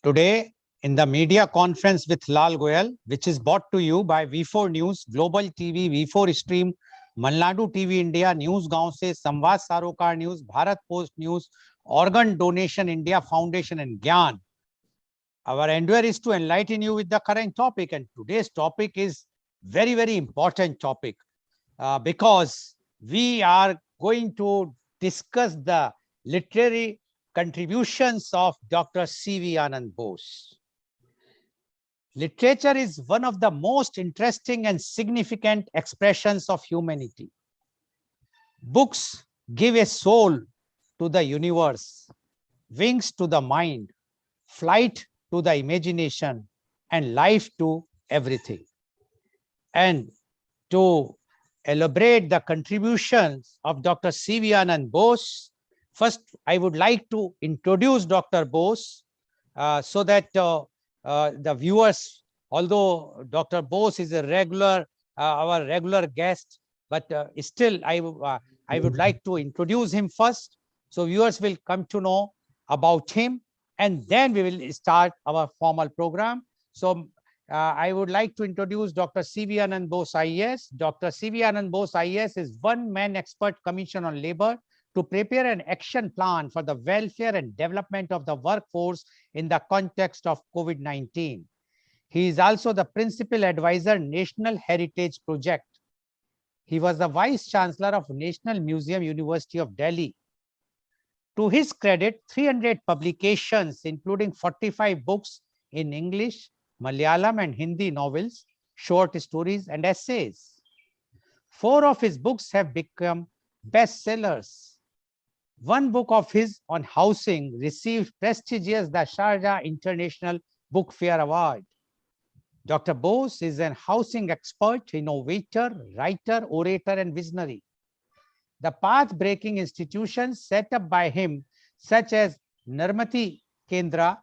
Today, in the media conference with Lal Goel, which is brought to you by V4 News, Global TV, V4 Stream, Malnadu TV India, News Gaon se, Samvad Sarokar News, Bharat Post News, Organ Donation India Foundation and Gyan. Our endeavor is to enlighten you with the current topic, and today's topic is very important topic because we are going to discuss the literary contributions of Dr. C.V. Anand Bose. Literature is one of the most interesting and significant expressions of humanity. Books give a soul to the universe, wings to the mind, flight to the imagination, and life to everything. And to elaborate the contributions of Dr. C.V. Anand Bose, first I would like to introduce Dr. Bose so that the viewers, although Dr. Bose is a regular, our regular guest, but still I would like to introduce him first, so viewers will come to know about him, and then we will start our formal program. So I would like to introduce Dr. C.V. Anand Bose IAS. Dr. C.V. Anand Bose IAS is one-man expert commission on labor to prepare an action plan for the welfare and development of the workforce in the context of COVID-19. He is also the principal advisor, National Heritage Project. He was the Vice Chancellor of National Museum, University of Delhi. To his credit, 300 publications, including 45 books in English, Malayalam and Hindi novels, short stories and essays. 4 of his books have become bestsellers. One book of his on housing received prestigious the Sharjah International Book Fair Award. Dr. Bose is an housing expert, innovator, writer, orator, and visionary. The path-breaking institutions set up by him, such as Narmati Kendra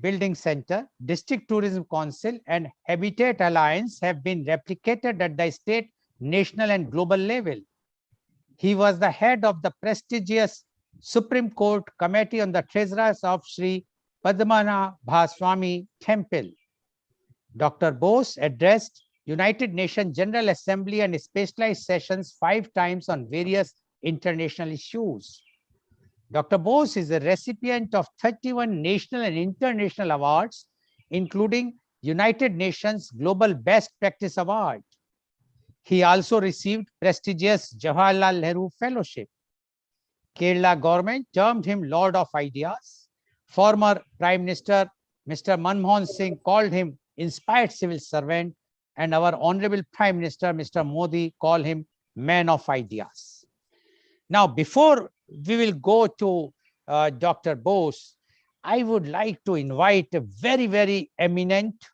Building Center, District Tourism Council, and Habitat Alliance, have been replicated at the state, national, and global level. He was the head of the prestigious Supreme Court Committee on the Treasurers of Sri Padmanabha Swami Temple. Dr. Bose addressed United Nations General Assembly and specialized sessions 5 times on various international issues. Dr. Bose is a recipient of 31 national and international awards, including United Nations Global Best Practice Award. He also received prestigious Jawaharlal Nehru Fellowship. Kerala government termed him Lord of Ideas. Former Prime Minister Mr. Manmohan Singh called him inspired civil servant, and our Honorable Prime Minister Mr. Modi called him Man of Ideas. Now, before we will go to Dr. Bose, I would like to invite a very eminent,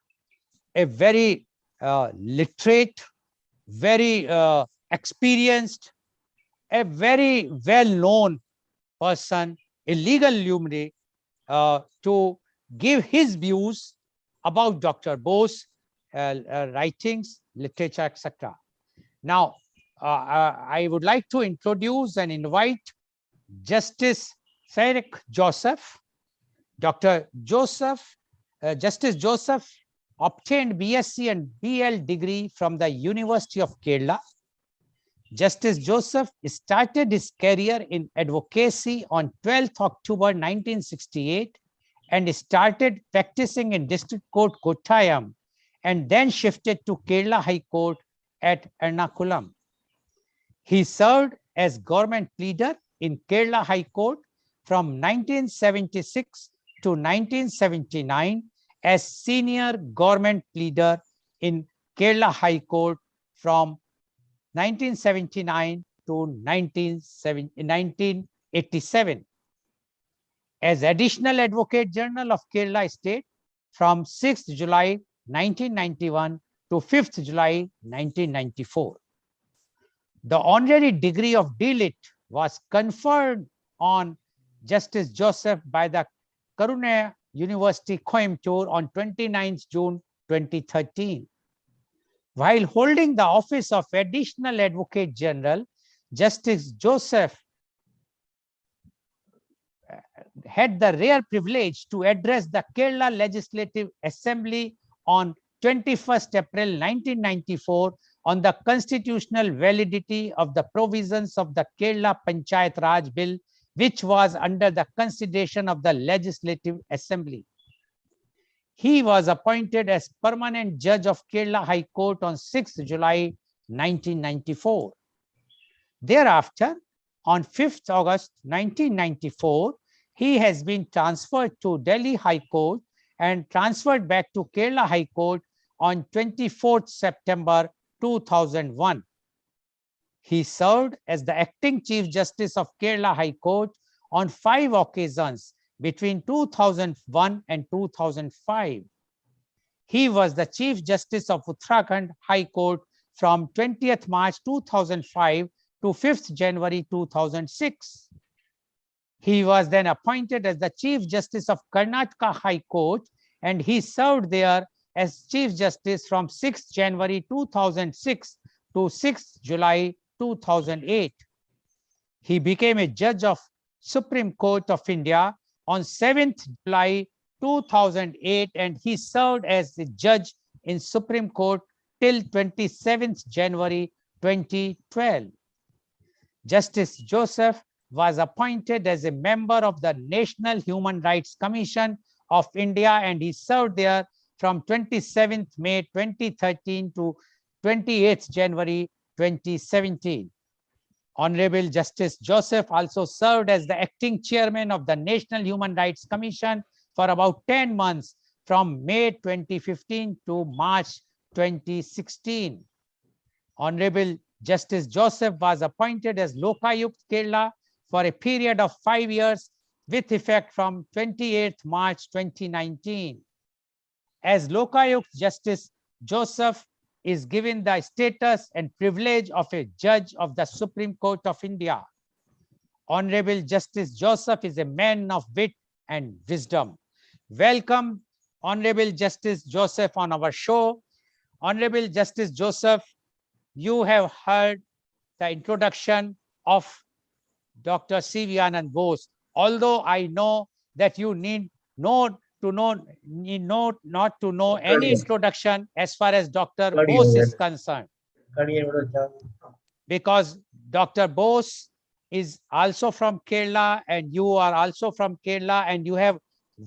a very literate, very experienced, a very well-known person, a legal luminary, to give his views about Dr. Bose writings, literature, etc. Now, I would like to introduce and invite Justice Cedric Joseph. Justice Joseph obtained BSc and BL degree from the University of Kerala. Justice Joseph started his career in advocacy on 12th October 1968 and started practicing in District Court Kottayam, and then shifted to Kerala High Court at Ernakulam. He served as government pleader in Kerala High Court from 1976 to 1979, as senior government pleader in Kerala High Court from 1979 to 1987. As Additional Advocate General of Kerala State from 6th July 1991 to 5th July 1994. The honorary degree of D.Lit. was conferred on Justice Joseph by the Karuna University, Coimbatore on 29th June 2013. While holding the office of Additional Advocate General, Justice Joseph had the rare privilege to address the Kerala Legislative Assembly on 21st April 1994 on the constitutional validity of the provisions of the Kerala Panchayat Raj Bill, which was under the consideration of the Legislative Assembly. He was appointed as permanent judge of Kerala High Court on 6th July 1994. Thereafter, on 5th August 1994, he has been transferred to Delhi High Court and transferred back to Kerala High Court on 24th September 2001. He served as the acting Chief Justice of Kerala High Court on 5 occasions between 2001 and 2005. He was the Chief Justice of Uttarakhand High Court from 20th March 2005 to 5th January 2006. He was then appointed as the Chief Justice of Karnataka High Court, and he served there as Chief Justice from 6th January 2006 to 6th July 2008. He became a judge of Supreme Court of India on 7th July 2008, and he served as the judge in Supreme Court till 27th January 2012. Justice Joseph was appointed as a member of the National Human Rights Commission of India, and he served there from 27th May 2013 to 28th January 2017. Honorable Justice Joseph also served as the acting chairman of the National Human Rights Commission for about 10 months from May 2015 to March 2016. Honorable Justice Joseph was appointed as Lokayukt Kerala for a period of 5 years with effect from 28th March 2019. As Lokayukt, Justice Joseph is given the status and privilege of a judge of the Supreme Court of India. Honorable Justice Joseph is a man of wit and wisdom. Welcome, Honorable Justice Joseph, on our show. Honorable Justice Joseph, you have heard the introduction of Dr. C.V. Anand Bose. Although I know that you need not to know any introduction as far as Dr. Bose is concerned, because Dr. Bose is also from Kerala, and you are also from Kerala, and you have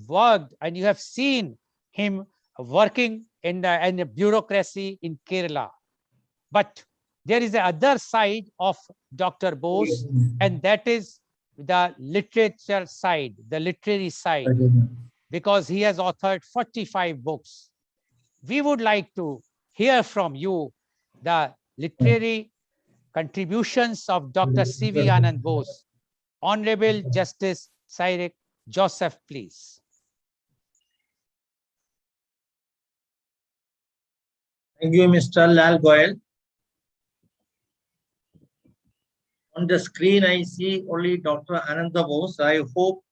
worked and you have seen him working in the bureaucracy in Kerala. But there is the other side of Dr. Bose, and that is the literature side, the literary side, because he has authored 45 books. We would like to hear from you the literary contributions of Dr. C.V. Anand Bose. Honorable Justice Cyril Joseph, please. Thank you, Mr. Lal Goel. On the screen, I see only Dr. Ananda Bose. I hope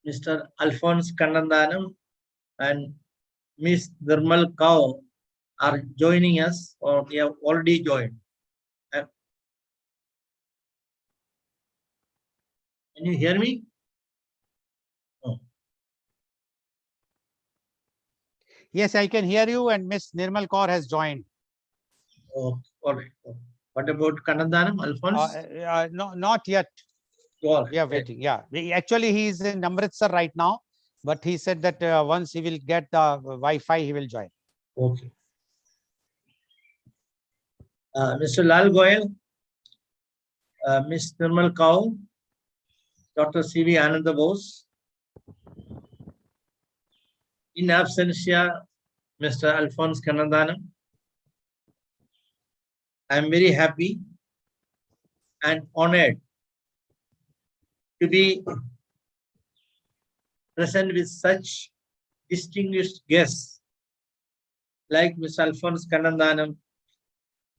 Mr. Alphonse Kannanthanam and Ms. Nirmal Kaur are joining us, or they have already joined. Can you hear me? Oh. Yes, I can hear you, and Ms. Nirmal Kaur has joined. Oh, all right. What about Kannanthanam, Alphonse? No, not yet. We are waiting. Yeah, actually, he is in Amritsar right now, but he said that once he will get the Wi-Fi, he will join. Okay. Mr. Lal Goel, Ms. Nirmal Kaur, Dr. C.V. Ananda Bose. In absentia, Mr. Alphonse Kannanthanam. I am very happy and honored to be present with such distinguished guests like Mr. Alphonse Kannanthanam,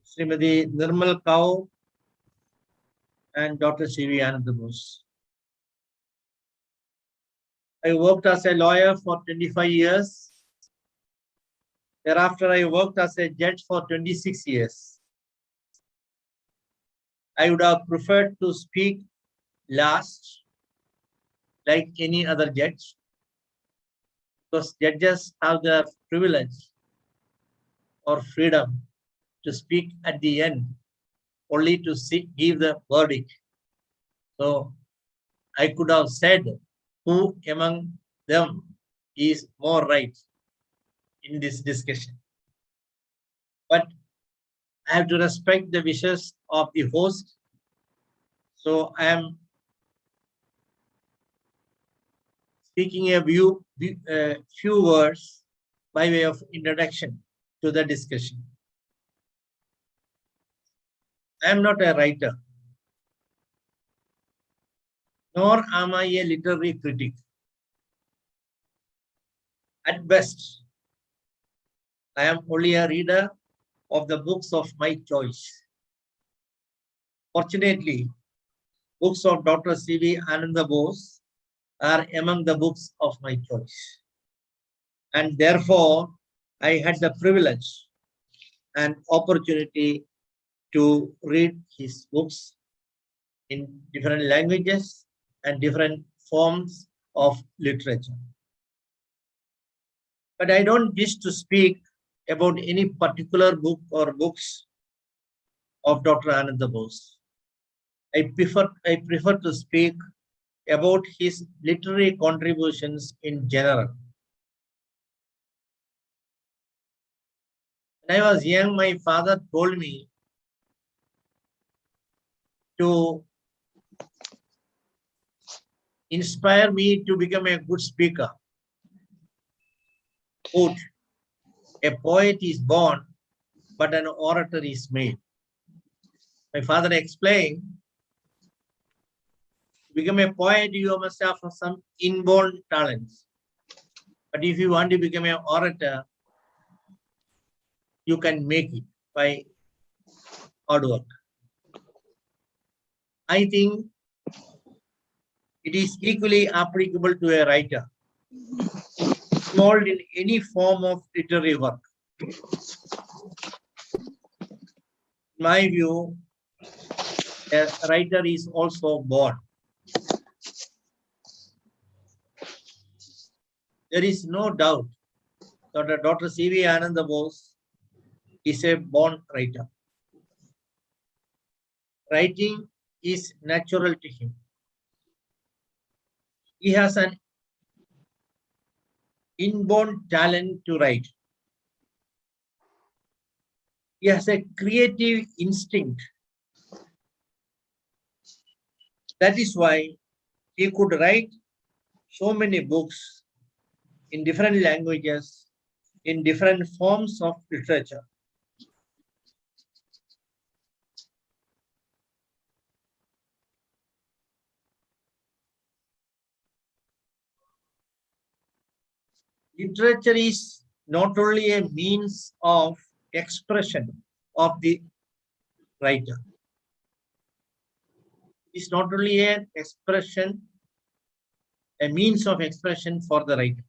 Srimati Nirmal Kaur, and Dr. C.V. Ananda Bose. I worked as a lawyer for 25 years. Thereafter, I worked as a judge for 26 years. I would have preferred to speak last. like any other judge, because judges have the privilege or freedom to speak at the end, only to give the verdict. So I could have said who among them is more right in this discussion. But I have to respect the wishes of the host. So I am speaking a few words by way of introduction to the discussion. I am not a writer, nor am I a literary critic. At best, I am only a reader of the books of my choice. Fortunately, books of Dr. C.V. Ananda Bose are among the books of my choice. And therefore, I had the privilege and opportunity to read his books in different languages and different forms of literature. But I don't wish to speak about any particular book or books of Dr. Ananda Bose. I prefer to speak about his literary contributions in general. When I was young, my father told me to inspire me to become a good speaker. Quote, a poet is born, but an orator is made. My father explained, to become a poet, you must have some inborn talents. But if you want to become an orator, you can make it by hard work. I think it is equally applicable to a writer involved in any form of literary work. In my view, a writer is also born. There is no doubt that Dr. C.V. Ananda Bose is a born writer. Writing is natural to him. He has an inborn talent to write. He has a creative instinct. That is why he could write so many books in different languages, in different forms of literature. Literature is not only a means of expression of the writer. It is not only an expression, a means of expression for the writer.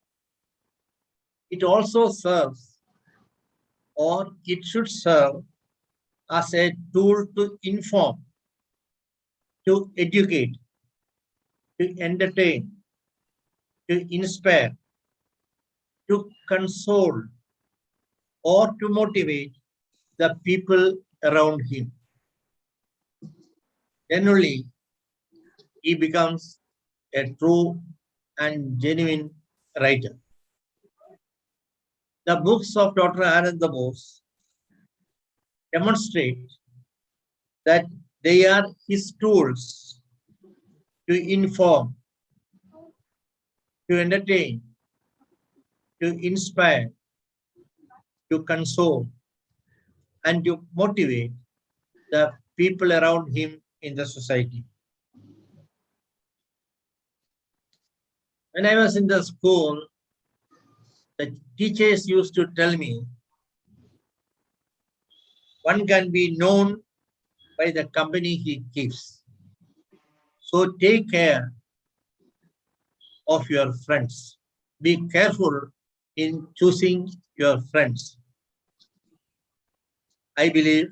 It also serves, or it should serve, as a tool to inform, to educate, to entertain, to inspire, to console, or to motivate the people around him. Then only he becomes a true and genuine writer. The books of Dr. Ananda Bose demonstrate that they are his tools to inform, to entertain, to inspire, to console, and to motivate the people around him in the society. When I was in the school, the teachers used to tell me, one can be known by the company he keeps. So take care of your friends. Be careful in choosing your friends. I believe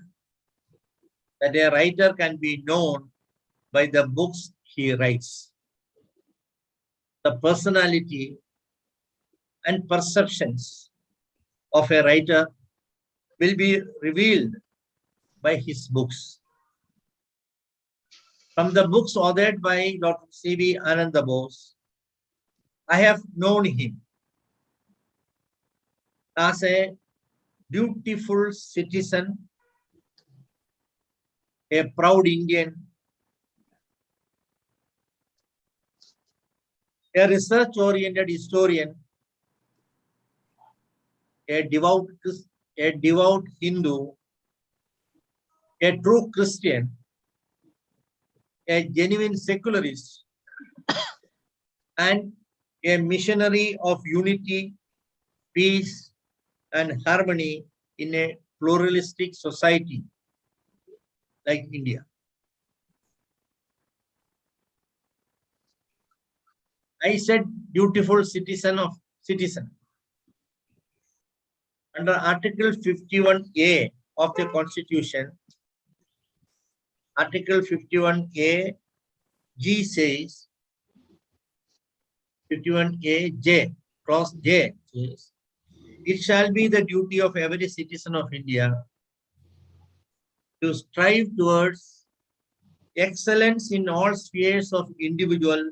that a writer can be known by the books he writes. the personality and perceptions of a writer will be revealed by his books. From the books authored by Dr. C.V. Ananda Bose, I have known him as a dutiful citizen, a proud Indian, a research-oriented historian, a devout Hindu, a true Christian, a genuine secularist, and a missionary of unity, peace, and harmony in a pluralistic society like India. I said dutiful citizen. Under Article 51A of the Constitution, Article 51A G says, 51A J, clause J says, it shall be the duty of every citizen of India to strive towards excellence in all spheres of individual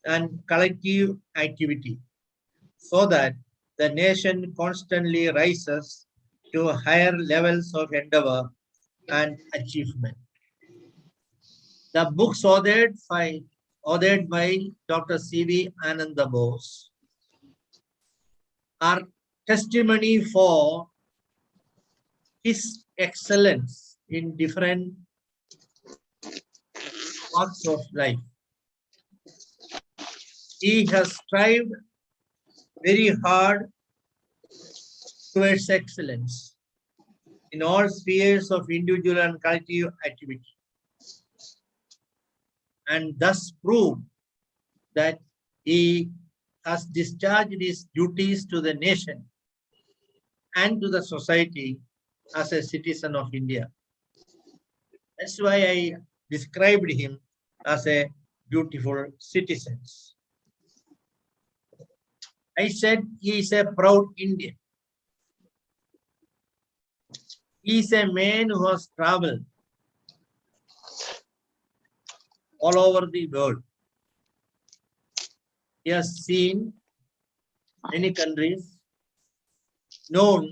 and collective activity, so that the nation constantly rises to higher levels of endeavor and achievement. The books authored by Dr. C.V. Ananda Bose are testimony for his excellence in different parts of life. He has strived very hard towards excellence in all spheres of individual and collective activity, and thus proved that he has discharged his duties to the nation and to the society as a citizen of India. That's why I described him as a dutiful citizen. I said he is a proud Indian. He is a man who has traveled all over the world. He has seen many countries, known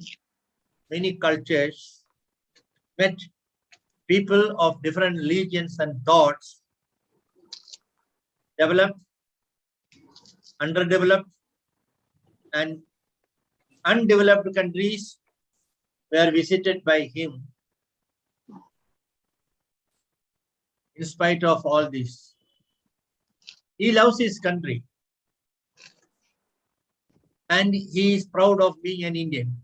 many cultures, met people of different religions and thoughts, developed, underdeveloped, and undeveloped countries were visited by him. In spite of all this, he loves his country and he is proud of being an Indian.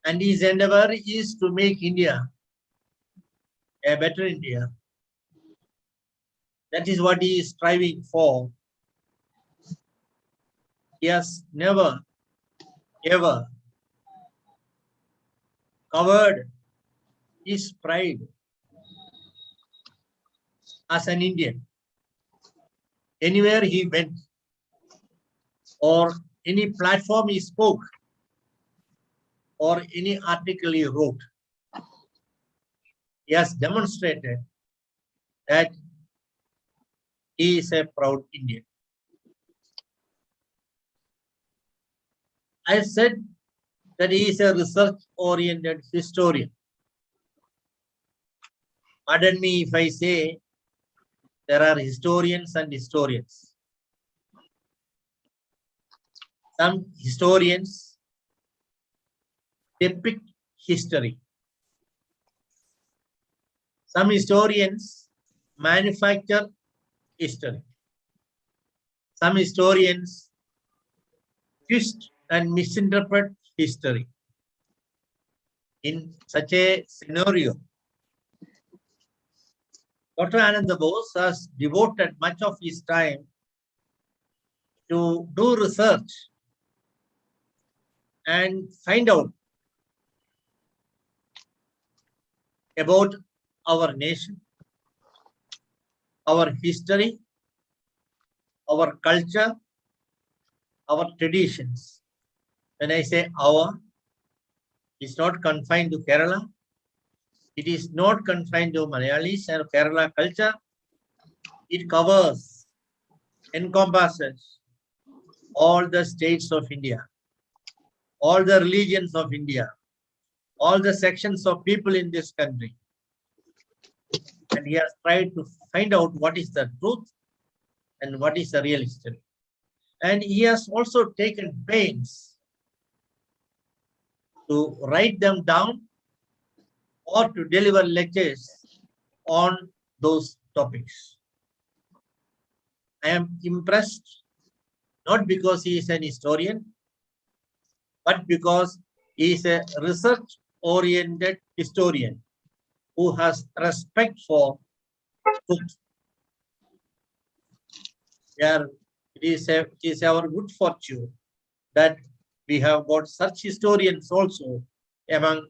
And his endeavor is to make India a better India. That is what he is striving for. He has never, ever covered his pride as an Indian. Anywhere he went or any platform he spoke or any article he wrote, he has demonstrated that he is a proud Indian. I said that he is a research-oriented historian. Pardon me if I say there are historians and historians. Some historians depict history. Some historians manufacture history. Some historians twist and misinterpret history. In such a scenario, Dr. Ananda Bose has devoted much of his time to do research and find out about our nation, our history, our culture, our traditions. When I say our, it's not confined to Kerala. It is not confined to Malayalis and Kerala culture. It covers, encompasses all the states of India, all the religions of India, all the sections of people in this country. And he has tried to find out what is the truth and what is the real history. And he has also taken pains to write them down or to deliver lectures on those topics. I am impressed, not because he is an historian, but because he is a research-oriented historian who has respect for truth. It is our good fortune that we have got such historians also among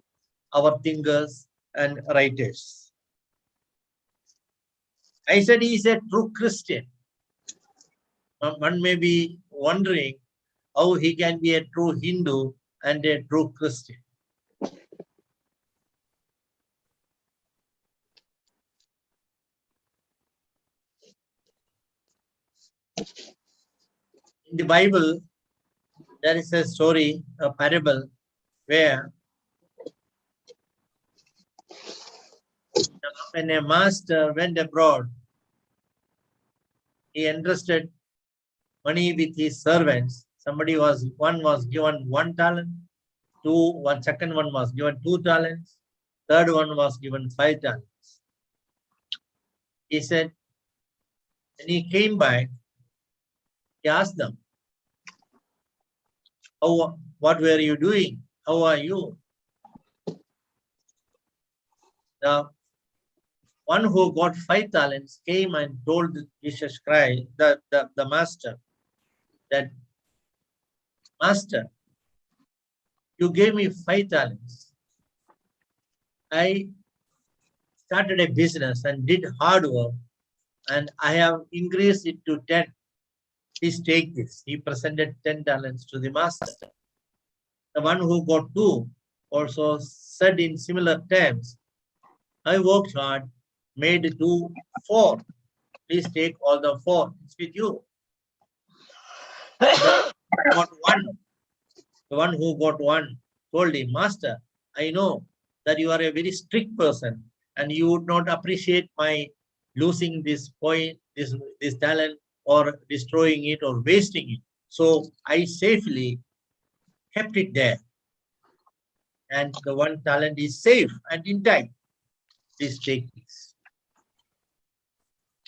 our thinkers and writers. I said he is a true Christian. One may be wondering how he can be a true Hindu and a true Christian. In the Bible, there is a story, a parable, where when a master went abroad, he entrusted money with his servants. One was given 1 talent, second one was given 2 talents, third one was given 5 talents. He said, when he came back, he asked them, what were you doing? How are you? The one who got 5 talents came and told Jesus Christ, the master, that, Master, you gave me 5 talents. I started a business and did hard work, and I have increased it to 10. Please take this. He presented 10 talents to the master. The one who got 2 also said in similar terms, I worked hard, made 2, 4. Please take all the 4. It's with you. Got 1. The one who got 1 told him, Master, I know that you are a very strict person and you would not appreciate my losing this point, this talent, or destroying it or wasting it. So I safely kept it there. And the 1 talent is safe and intact. Please take this.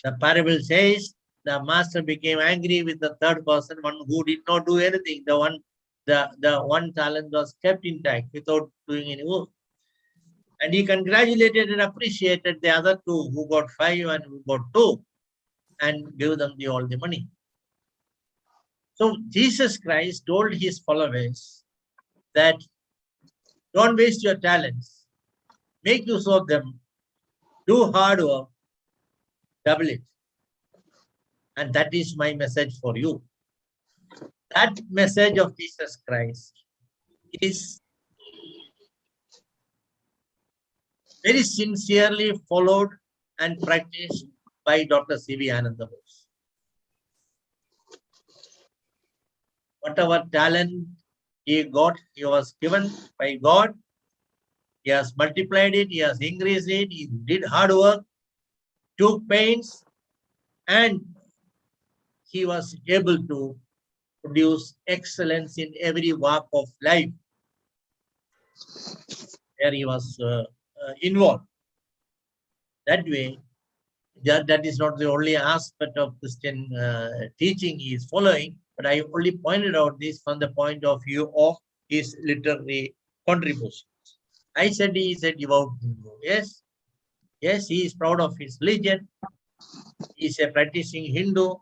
The parable says the master became angry with the third person, one who did not do anything. The 1 talent was kept intact without doing any work. And he congratulated and appreciated the other 2 who got 5 and who got 2 and gave them all the money. So Jesus Christ told his followers that don't waste your talents. Make use of them. Do hard work. Double it. And that is my message for you. That message of Jesus Christ is very sincerely followed and practiced by Dr. C.V. Ananda Bose. Whatever talent he got, he was given by God. He has multiplied it, he has increased it, he did hard work, took pains, and he was able to produce excellence in every walk of life where he was involved. That way, that is not the only aspect of Christian teaching he is following, but I only pointed out this from the point of view of his literary contributions. I said he is a devout Hindu. Yes, yes, he is proud of his religion. He is a practicing Hindu,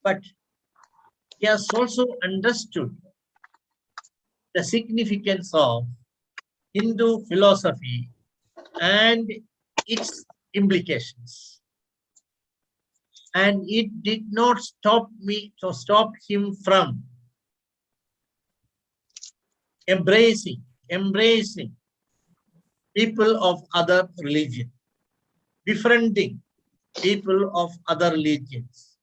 but he has also understood the significance of Hindu philosophy and its implications. and it did not stop him from embracing people of other religion, befriending people of other religions,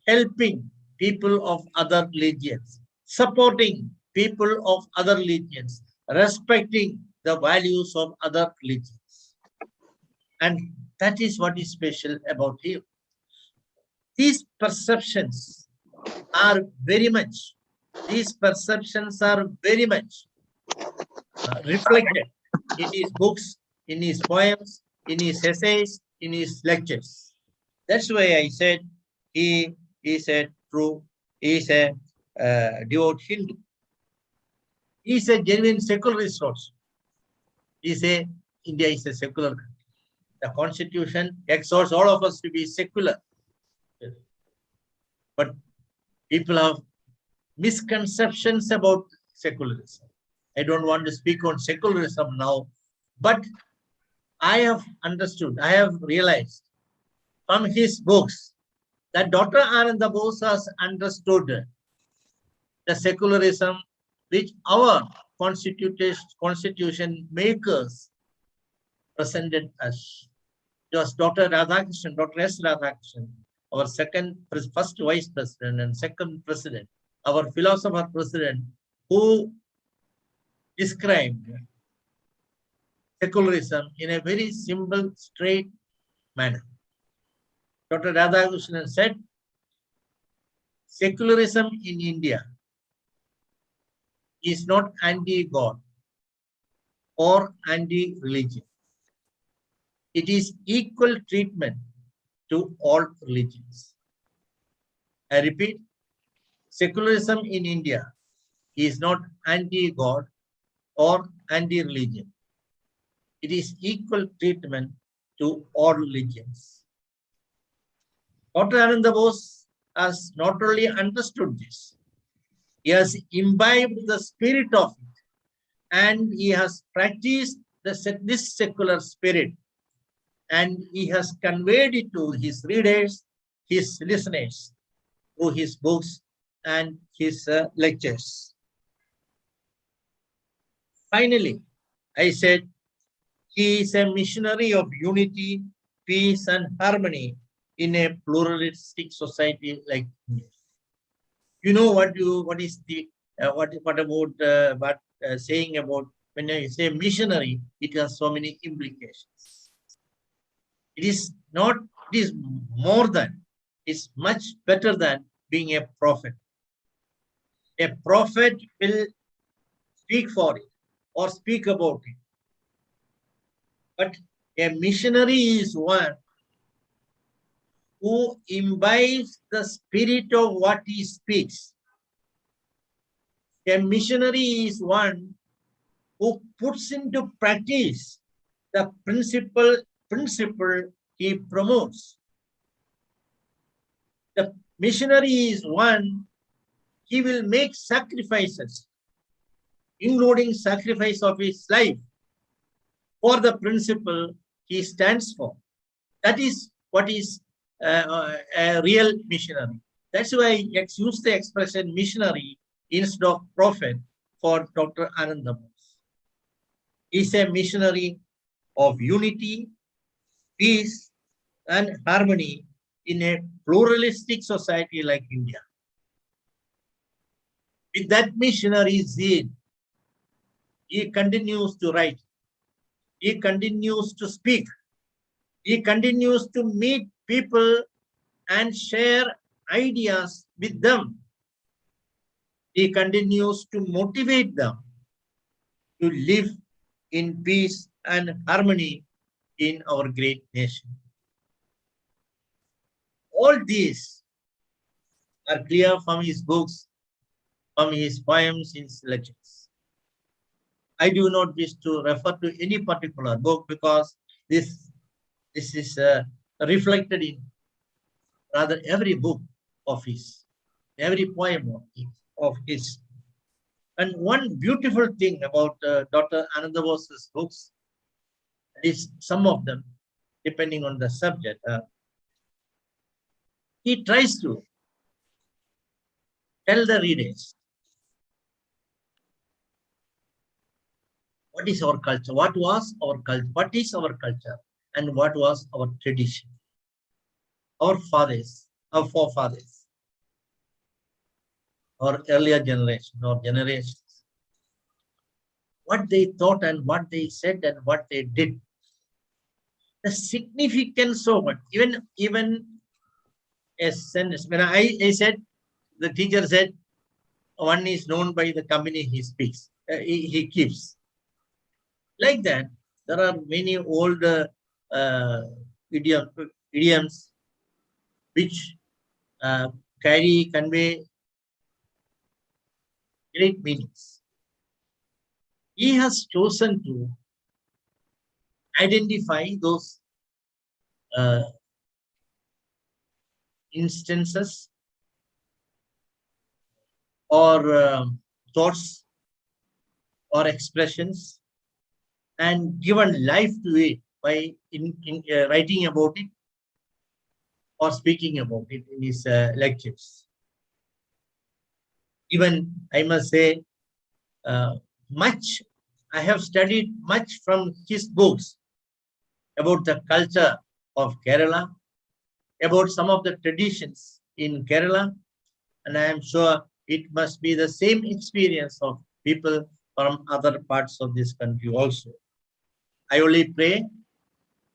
helping people of other religions, supporting people of other religions, respecting the values of other religions. And that is what is special about him. These perceptions are very much, reflected in his books, in his poems, in his essays, in his lectures. That's why I said he is a devout Hindu. He is a genuine secularist also. He say India is a secular country. The constitution exhorts all of us to be secular. But people have misconceptions about secularism. I don't want to speak on secularism now, but I have understood, I have realized from his books that Dr. Ananda Bose has understood the secularism which our constitution makers presented us. It was Dr. Radhakrishnan, Dr. S. Radhakrishnan, our first vice president and second president, our philosopher president, who described secularism in a very simple, straight manner. Dr. Radhakrishnan said, secularism in India is not anti-God or anti-religion. It is equal treatment to all religions. I repeat, secularism in India is not anti-God or anti-religion. It is equal treatment to all religions. Dr. Ananda Bose has not only understood this, he has imbibed the spirit of it, and he has practiced this secular spirit, and he has conveyed it to his readers, his listeners, through his books and his lectures. Finally, I said he is a missionary of unity, peace, and harmony in a pluralistic society like India. You know what is the saying about when I say missionary, it has so many implications. It is not, it is more than, it's much better than being a prophet. A prophet will speak for it or speak about it. But a missionary is one who imbibes the spirit of what he speaks. A missionary is one who puts into practice the principle he promotes. The missionary is one, he will make sacrifices, including sacrifice of his life, for the principle he stands for. That is what is a real missionary. That's why I use the expression missionary instead of prophet for Dr. Ananda Bose. He's a missionary of unity, peace, and harmony in a pluralistic society like India. With that missionary zeal, he continues to write, he continues to speak, he continues to meet people and share ideas with them. He continues to motivate them to live in peace and harmony in our great nation. All these are clear from his books, from his poems, his lectures. I do not wish to refer to any particular book because this is reflected in rather every book of his, every poem of his. And one beautiful thing about Dr. Ananda Bose's books, is some of them, depending on the subject, he tries to tell the readers what is our culture, what was our culture, what is our culture, and what was our tradition, our fathers, our forefathers, our earlier generation or generations, what they thought and what they said and what they did. The significance of it, even a sentence. When I said, the teacher said, one is known by the company he speaks, he keeps. Like that, there are many old uh, idioms which uh, convey great meanings. He has chosen to identify those uh, instances or thoughts or expressions and given life to it by writing about it or speaking about it in his lectures. Even I must say, much I have studied much from his books about the culture of Kerala, about some of the traditions in Kerala, and I am sure it must be the same experience of people from other parts of this country also. I only pray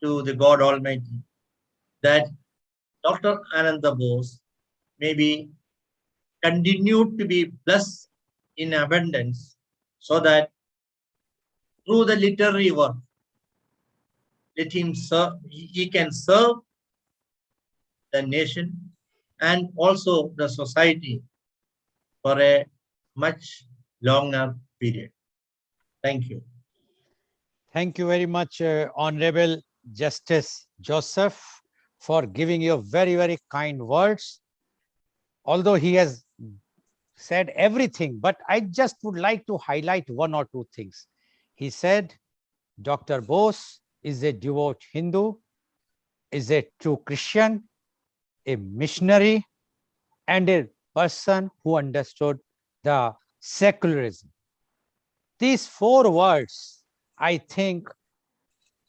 to the God Almighty that Dr. Ananda Bose may be continued to be blessed in abundance so that through the literary work, let him serve, he can serve the nation and also the society for a much longer period. Thank you. Thank you very much, Honorable Justice Joseph, for giving your very, very kind words. Although he has said everything, but I just would like to highlight one or two things. He said, Dr. Bose is a devout Hindu, is a true Christian, a missionary, and a person who understood the secularism. These four words, I think,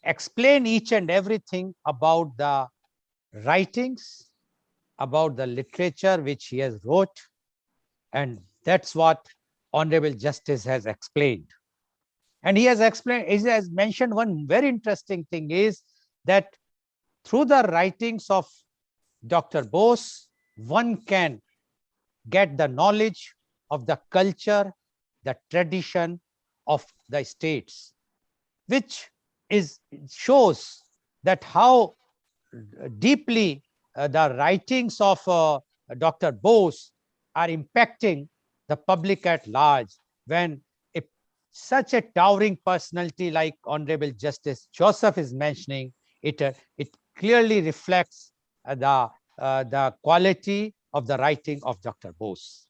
explain each and everything about the writings, about the literature which he has wrote, and that's what Honorable Justice has explained. And he has explained, he has mentioned one very interesting thing is that through the writings of Dr. Bose, one can get the knowledge of the culture, the tradition of the states, which shows that how deeply the writings of Dr. Bose are impacting the public at large when such a towering personality like Honorable Justice Joseph is mentioning, it clearly reflects the quality of the writing of Dr. Bose.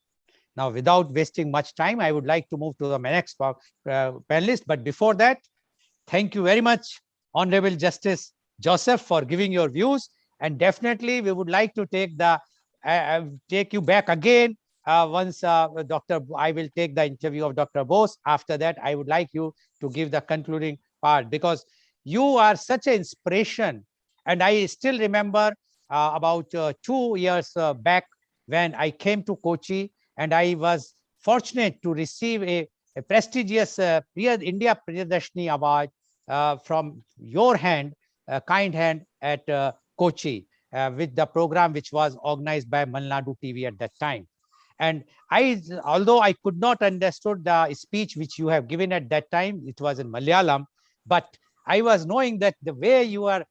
Now, without wasting much time, I would like to move to the next panelist. But before that, thank you very much, Honorable Justice Joseph, for giving your views. And definitely, we would like to take you back again once I will take the interview of Dr. Bose. After that, I would like you to give the concluding part because you are such an inspiration. And I still remember about 2 years back when I came to Kochi and I was fortunate to receive a prestigious India Priyadarshini Award from your hand, kind hand at Kochi with the program which was organized by Malnadu TV at that time. And although I could not understood the speech which you have given at that time, it was in Malayalam, but I was knowing that the way you are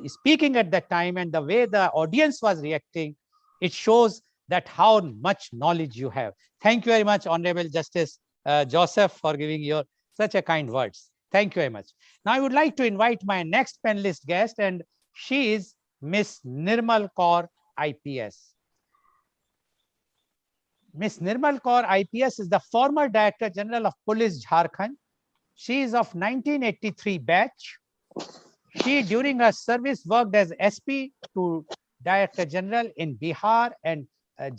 speaking at that time and the way the audience was reacting, it shows that how much knowledge you have. Thank you very much, Honorable Justice Joseph, for giving your such a kind words. Thank you very much. Now I would like to invite my next panelist guest, and she is Miss Nirmal Kaur, IPS. Miss Nirmal Kaur, IPS, is the former Director General of Police Jharkhand. She is of 1983 batch. She, during her service, worked as SP to Director General in Bihar and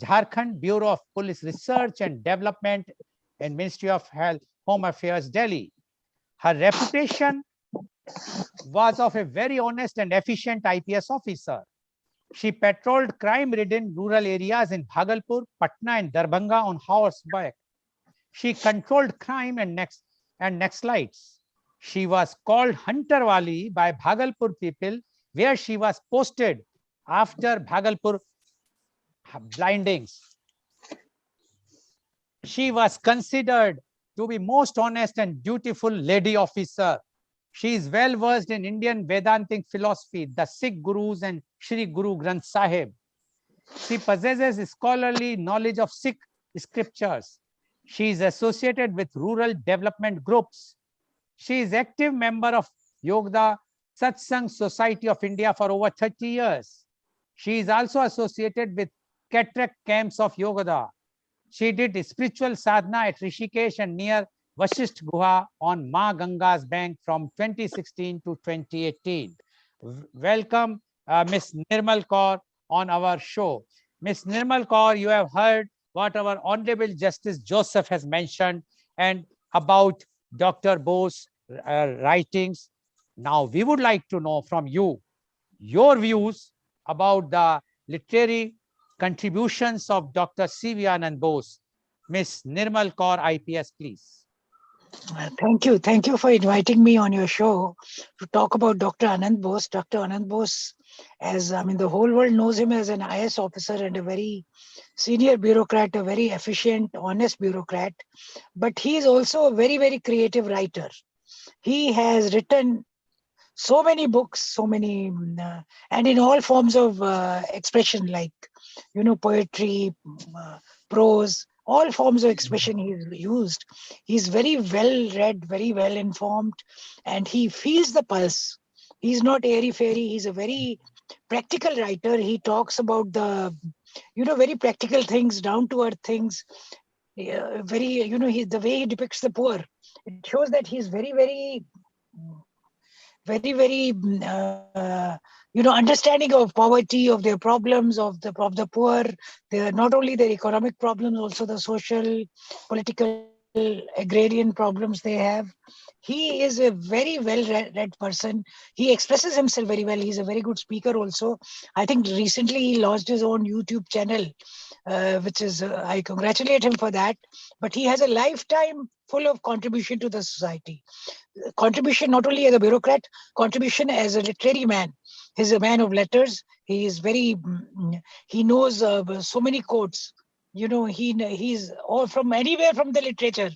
Jharkhand Bureau of Police Research and Development and Ministry of Health, Home Affairs, Delhi. Her reputation was of a very honest and efficient IPS officer. She patrolled crime-ridden rural areas in Bhagalpur, Patna, and Darbhanga on horseback. She controlled crime and Naxalites. She was called Hunter Wali by Bhagalpur people, where she was posted after Bhagalpur blindings. She was considered to be most honest and dutiful lady officer. She is well versed in Indian Vedantic philosophy, the Sikh Gurus and Sri Guru Granth Sahib. She possesses scholarly knowledge of Sikh scriptures. She is associated with rural development groups. She is active member of Yogda Satsang Society of India for over 30 years. She is also associated with cataract camps of Yogada. She did spiritual sadhana at Rishikesh and near Vashisht Guha on Ma Ganga's bank from 2016 to 2018. Welcome, Ms. Nirmal Kaur on our show. Ms. Nirmal Kaur, you have heard what our Honorable Justice Joseph has mentioned and about Dr. Bose writings. Now, we would like to know from you your views about the literary contributions of Dr. C.V. Anand Bose. Ms. Nirmal Kaur, IPS, please. Thank you. Thank you for inviting me on your show to talk about Dr. Anand Bose. Dr. Anand Bose, the whole world knows him as an IS officer and a very senior bureaucrat, a very efficient, honest bureaucrat. But he is also a very, very creative writer. He has written so many books, and in all forms of expression, like, poetry, prose, all forms of expression he's used. He's very well read, very well informed, and he feels the pulse. He's not airy-fairy. He's a very practical writer. He talks about the, very practical things, down-to-earth things. The way he depicts the poor, it shows that he's very, very understanding of poverty, of their problems, of the poor, not only their economic problems, also the social, political, agrarian problems they have. He is a very well-read person. He expresses himself very well. He's a very good speaker also. I think recently he launched his own YouTube channel, which is, I congratulate him for that. But he has a lifetime full of contribution to the society. Contribution not only as a bureaucrat, contribution as a literary man. He's a man of letters. He is he knows so many quotes. He's all from anywhere from the literature,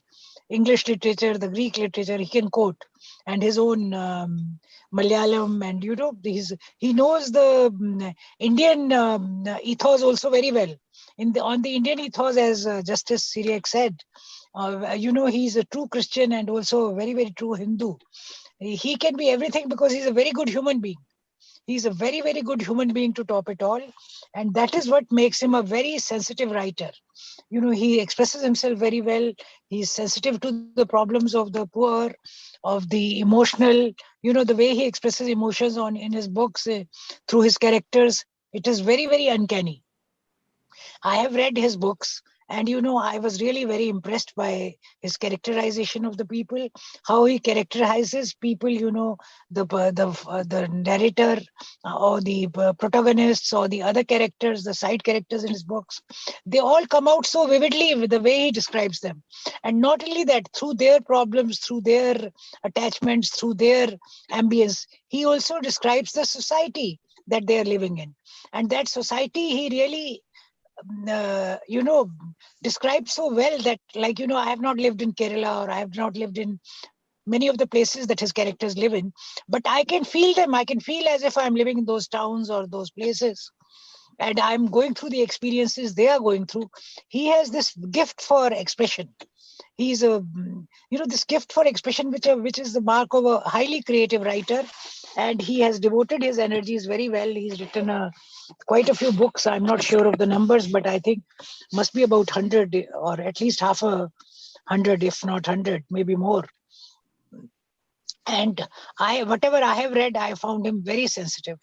English literature, the Greek literature, he can quote, and his own Malayalam, and he knows the Indian ethos also very well. On the Indian ethos, as Justice Syriac said, he's a true Christian and also a very, very true Hindu. He can be everything because he's a very good human being. He's a very, very good human being to top it all. And that is what makes him a very sensitive writer. He expresses himself very well. He's sensitive to the problems of the poor, of the emotional, the way he expresses emotions in his books, through his characters. It is very, very uncanny. I have read his books, and I was really very impressed by his characterization of the people, how he characterizes people. The narrator, or the protagonists, or the other characters, the side characters in his books, they all come out so vividly with the way he describes them. And not only that, through their problems, through their attachments, through their ambience, he also describes the society that they are living in. And that society he really described so well that, I have not lived in Kerala, or I have not lived in many of the places that his characters live in, but I can feel them. I can feel as if I'm living in those towns or those places, and I'm going through the experiences they are going through. He has this gift for expression. He's this gift for expression, which is the mark of a highly creative writer, and he has devoted his energies very well. He's written quite a few books. I'm not sure of the numbers, but I think must be about 100, or at least half a 100, if not 100, maybe more. And whatever I have read, I found him very sensitive,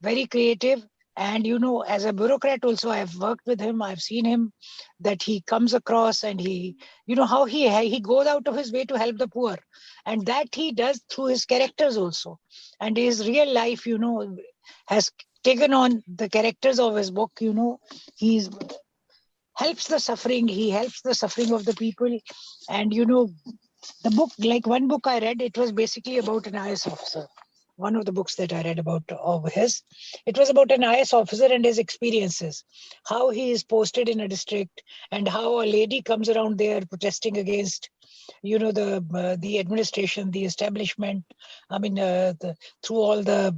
very creative, And, as a bureaucrat also, I've worked with him. I've seen him, that he comes across, and he, how he goes out of his way to help the poor. And that he does through his characters also. And his real life, has taken on the characters of his book. He's helps the suffering. He helps the suffering of the people. And, the book, like one book I read, it was basically about an IS officer. One of the books that I read about of his, it was about an IS officer and his experiences, how he is posted in a district, and how a lady comes around there protesting against, the administration, the establishment. I mean, through all the,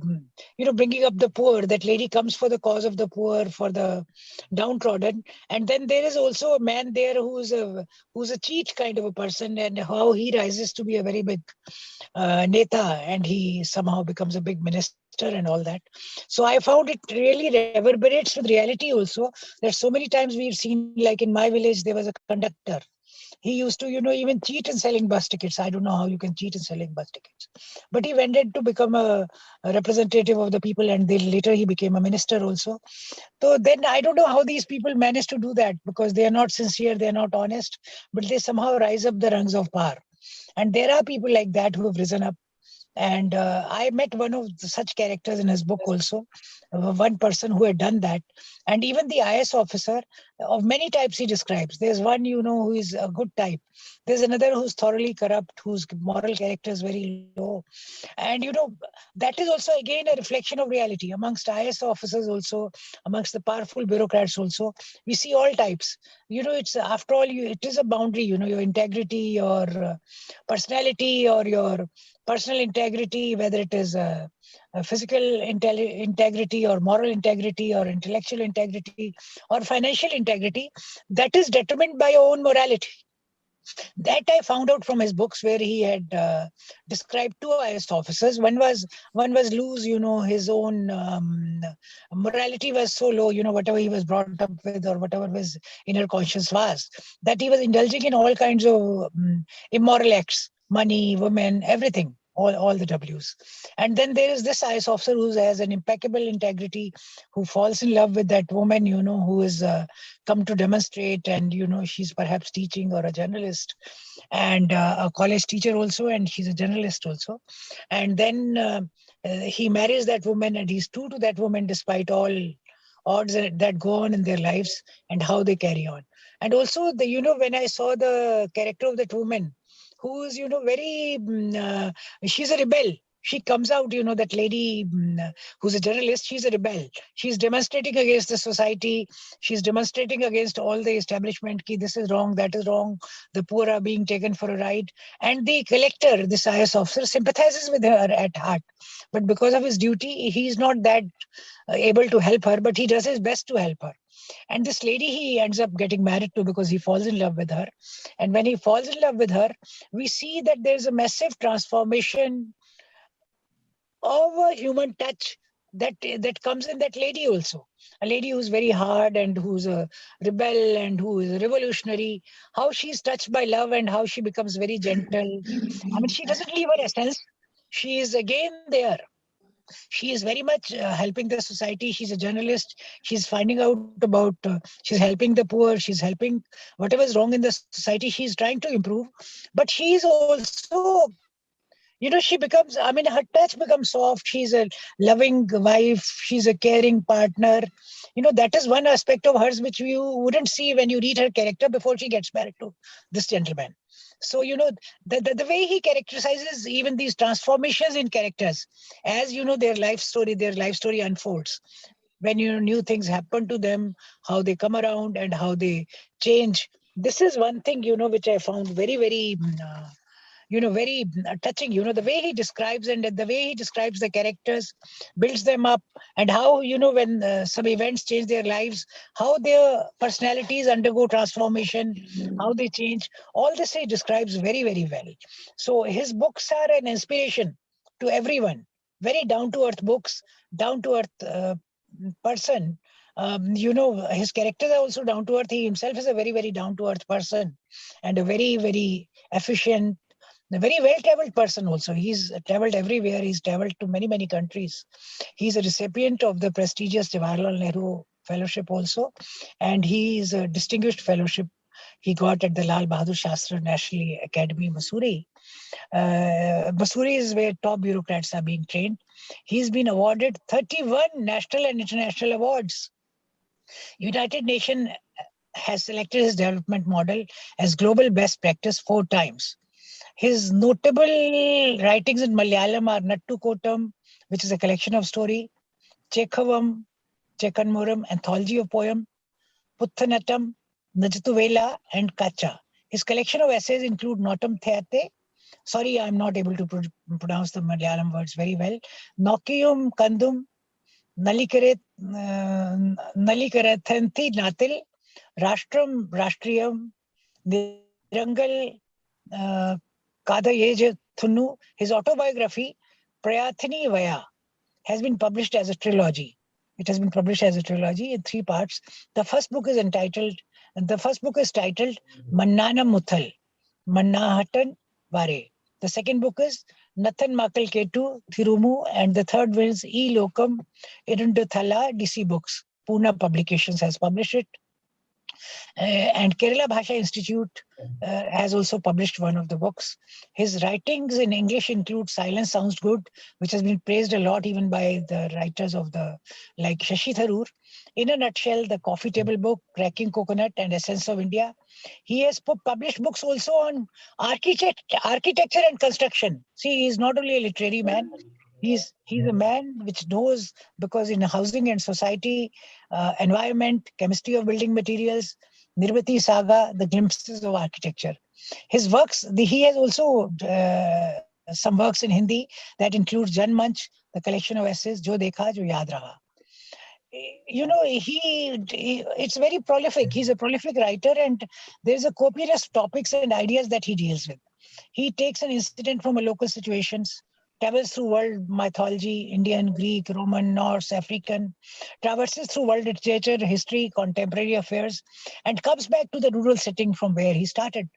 bringing up the poor. That lady comes for the cause of the poor, for the downtrodden. And then there is also a man there who's a cheat kind of a person, and how he rises to be a very big neta, and he somehow becomes a big minister and all that. So I found it really reverberates with reality also, that so many times we've seen, like in my village, there was a conductor. He used to, even cheat in selling bus tickets. I don't know how you can cheat in selling bus tickets. But he went in to become a representative of the people, and then later he became a minister also. So then I don't know how these people manage to do that, because they are not sincere, they are not honest, but they somehow rise up the rungs of power. And there are people like that who have risen up. And I met one of such characters in his book also, one person who had done that. And even the IS officer, of many types he describes. There's one, who is a good type. There's another who's thoroughly corrupt, whose moral character is very low. And, that is also again a reflection of reality amongst IS officers also, amongst the powerful bureaucrats also. We see all types. It's, after all, it is a boundary, your integrity, your personality, or your personal integrity, whether it is a physical integrity, or moral integrity, or intellectual integrity, or financial integrity, that is determined by your own morality. That I found out from his books, where he had described two IS officers. One was loose, his own morality was so low, whatever he was brought up with, or whatever his inner conscience was, that he was indulging in all kinds of immoral acts, money, women, everything. All the W's. And then there is this IS officer who has an impeccable integrity, who falls in love with that woman, who is come to demonstrate, and she's perhaps teaching, or a journalist, and a college teacher also, and she's a journalist also. And then he marries that woman, and he's true to that woman despite all odds that go on in their lives, and how they carry on. And also, when I saw the character of that woman, who's very she's a rebel. She comes out, that lady who's a journalist, she's a rebel. She's demonstrating against the society. She's demonstrating against all the establishment. Ki this is wrong, that is wrong. The poor are being taken for a ride. And the collector, this IS officer, sympathizes with her at heart. But because of his duty, he's not that able to help her, but he does his best to help her. And this lady he ends up getting married to, because he falls in love with her. And when he falls in love with her, we see that there's a massive transformation of a human touch that comes in that lady also. A lady who's very hard, and who's a rebel, and who is a revolutionary. How she's touched by love, and how she becomes very gentle. I mean, she doesn't leave her essence. She is again there. She is very much helping the society. She's a journalist. She's finding out about, she's helping the poor. She's helping whatever is wrong in the society. She's trying to improve. But she is also, she becomes, I mean, her touch becomes soft. She's a loving wife. She's a caring partner. That is one aspect of hers which you wouldn't see when you read her character before she gets married to this gentleman. So, the way he characterizes even these transformations in characters, as their life story unfolds, when new things happen to them, how they come around, and how they change. This is one thing, which I found very, very very touching. The way he describes, and the way he describes the characters, builds them up, and how, when some events change their lives, how their personalities undergo transformation, how they change. All this he describes very, very well. So his books are an inspiration to everyone. Very down to earth books, down to earth person. His characters are also down to earth. He himself is a very, very down to earth person, and a very, very efficient, A very well-traveled person also. He's traveled everywhere. He's traveled to many, many countries. He's a recipient of the prestigious Jawaharlal Nehru Fellowship also. And he is a distinguished fellowship he got at the Lal Bahadur Shastra National Academy, Mussoorie. Mussoorie is where top bureaucrats are being trained. He's been awarded 31 national and international awards. United Nations has selected his development model as global best practice 4 times. His notable writings in Malayalam are Nattu Kotam, which is a collection of story, Chekavam, Chekanmuram, anthology of poem, Puthanatam, Najatuvela, and Kacha. His collection of essays include Notam Theate. Sorry, I'm not able to pronounce the Malayalam words very well. Nokium Kandum, Nalikaratanthi Natil, Rashtram Rashtriyam, Nirangal Kadayeja Thunu. His autobiography, Prayathini Vaya, has been published as a trilogy. It has been published as a trilogy in 3 parts. The first book is titled Mannana Muthal, Mannahatan Vare. The second book is Nathan Makal Ketu Thirumu, and the third one is E Lokam Irunduthala DC Books. Pune Publications has published it. And Kerala Bhasha Institute has also published one of the books. His writings in English include Silence Sounds Good, which has been praised a lot even by the writers of like Shashi Tharoor. In a nutshell, the Coffee Table Book, Cracking Coconut, and Essence of India. He has published books also on architecture and construction. See, he is not only a literary man, he's a man which knows, because in housing and society, environment, chemistry of building materials, Nirvati Saga, the glimpses of architecture. His works, he has also some works in Hindi that includes Jan Manch, the collection of essays, Jo Dekha, Jo Yaad Raha. You know, it's very prolific. He's a prolific writer, and there's a copious topics and ideas that he deals with. He takes an incident from a local situations, travels through world mythology, Indian, Greek, Roman, Norse, African, traverses through world literature, history, contemporary affairs, and comes back to the rural setting from where he started.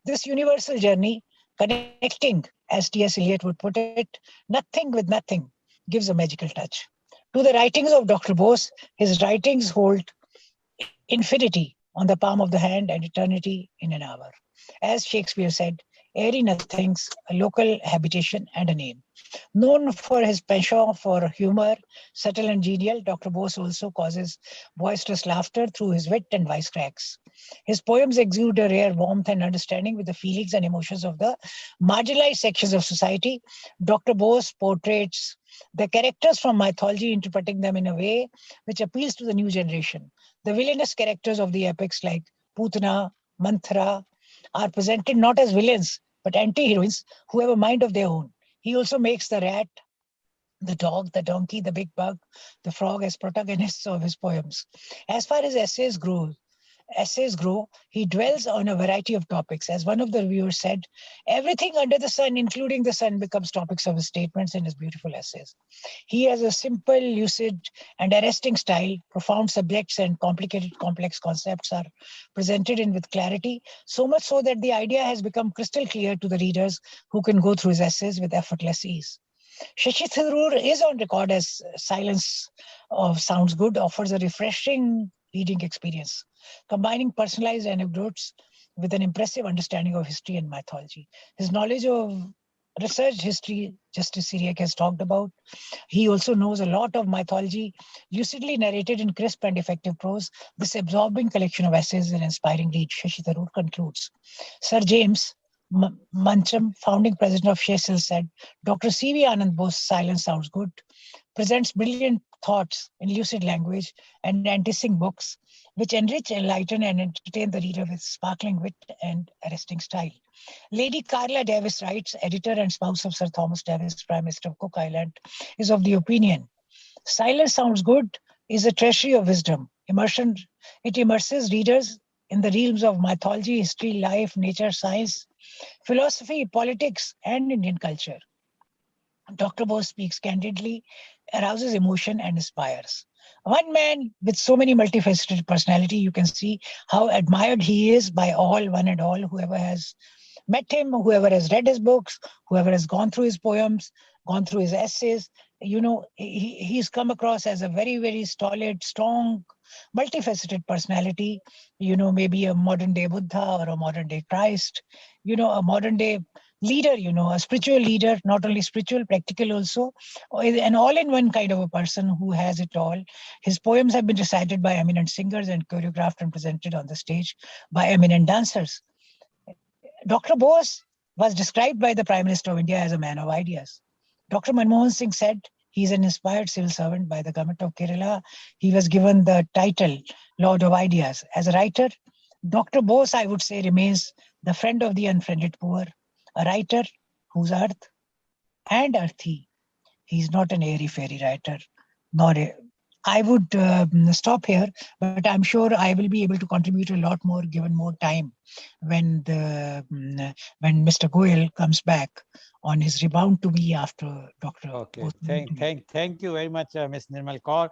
This universal journey, connecting, as T.S. Eliot would put it, nothing with nothing, gives a magical touch. To the writings of Dr. Bose, his writings hold infinity on the palm of the hand and eternity in an hour. As Shakespeare said, airy nothings, a local habitation, and a name. Known for his penchant for humor, subtle and genial, Dr. Bose also causes boisterous laughter through his wit and wisecracks. His poems exude a rare warmth and understanding with the feelings and emotions of the marginalized sections of society. Dr. Bose portrays the characters from mythology, interpreting them in a way which appeals to the new generation. The villainous characters of the epics like Putana, Manthara are presented not as villains, but anti-heroines who have a mind of their own. He also makes the rat, the dog, the donkey, the big bug, the frog as protagonists of his poems. As far as essays grow, he dwells on a variety of topics. As one of the reviewers said, everything under the sun, including the sun, becomes topics of his statements in his beautiful essays. He has a simple, lucid, and arresting style. Profound subjects and complicated, complex concepts are presented in with clarity, so much so that the idea has become crystal clear to the readers who can go through his essays with effortless ease. Shashi Tharoor is on record as Silence of Sounds Good, offers a refreshing reading experience, combining personalized anecdotes with an impressive understanding of history and mythology. His knowledge of research history, Justice Syriac has talked about. He also knows a lot of mythology, lucidly narrated in crisp and effective prose. This absorbing collection of essays is an inspiring read. Shashi Tharoor concludes. Sir James Mancham, founding president of Shesal, said, Dr. C.V. Anand Bose, Silence Sounds Good, presents brilliant thoughts in lucid language and anti-sing books, which enrich, enlighten, and entertain the reader with sparkling wit and arresting style. Lady Carla Davis writes, editor and spouse of Sir Thomas Davis, Prime Minister of Cook Island, is of the opinion, Silence Sounds Good is a treasury of wisdom. It immerses readers in the realms of mythology, history, life, nature, science, philosophy, politics, and Indian culture. Dr. Bose speaks candidly, arouses emotion, and inspires. One man with so many multifaceted personality, you can see how admired he is by all, one and all, whoever has met him, whoever has read his books, whoever has gone through his poems, gone through his essays, he's come across as a very, very stolid, strong, multifaceted personality, maybe a modern day Buddha or a modern day Christ, a modern day leader, a spiritual leader, not only spiritual, practical also, an all-in-one kind of a person who has it all. His poems have been recited by eminent singers and choreographed and presented on the stage by eminent dancers. Dr. Bose was described by the Prime Minister of India as a man of ideas. Dr. Manmohan Singh said he's an inspired civil servant by the government of Kerala. He was given the title Lord of Ideas. As a writer, Dr. Bose, I would say, remains the friend of the unfriended poor, a writer whose earth and earthy. He's not an airy-fairy writer, I would stop here, but I'm sure I will be able to contribute a lot more given more time when Mr. Goel comes back on his rebound to me after Dr. Okay, thank you very much, Ms. Nirmal Kaur,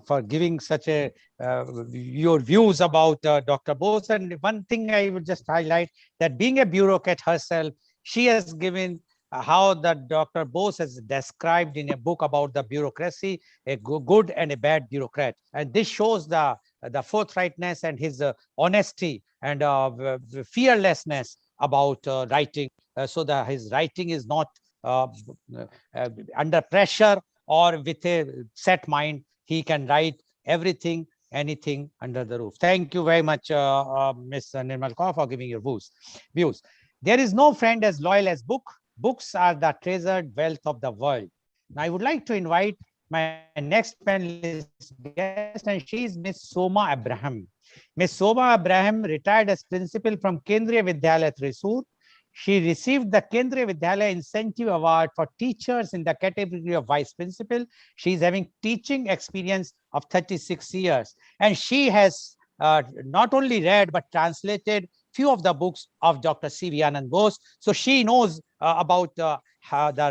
for giving such a your views about Dr. Bose. And one thing I would just highlight, that being a bureaucrat herself, she has given how that Dr. Bose has described in a book about the bureaucracy, a good and a bad bureaucrat. And this shows the forthrightness and his honesty and fearlessness about writing, so that his writing is not under pressure or with a set mind. He can write everything, anything under the roof. Thank you very much, Ms. Nirmal Kaur, for giving your views. There is no friend as loyal as book. Books are the treasured wealth of the world. Now, I would like to invite my next panelist guest, and she is Miss Soma Abraham. Miss Soma Abraham retired as principal from Kendriya Vidyalaya, Thrissur. She received the Kendriya Vidyalaya Incentive Award for teachers in the category of vice principal. She is having teaching experience of 36 years. And she has not only read, but translated few of the books of Dr. C.V. Anand Bose. So she knows about the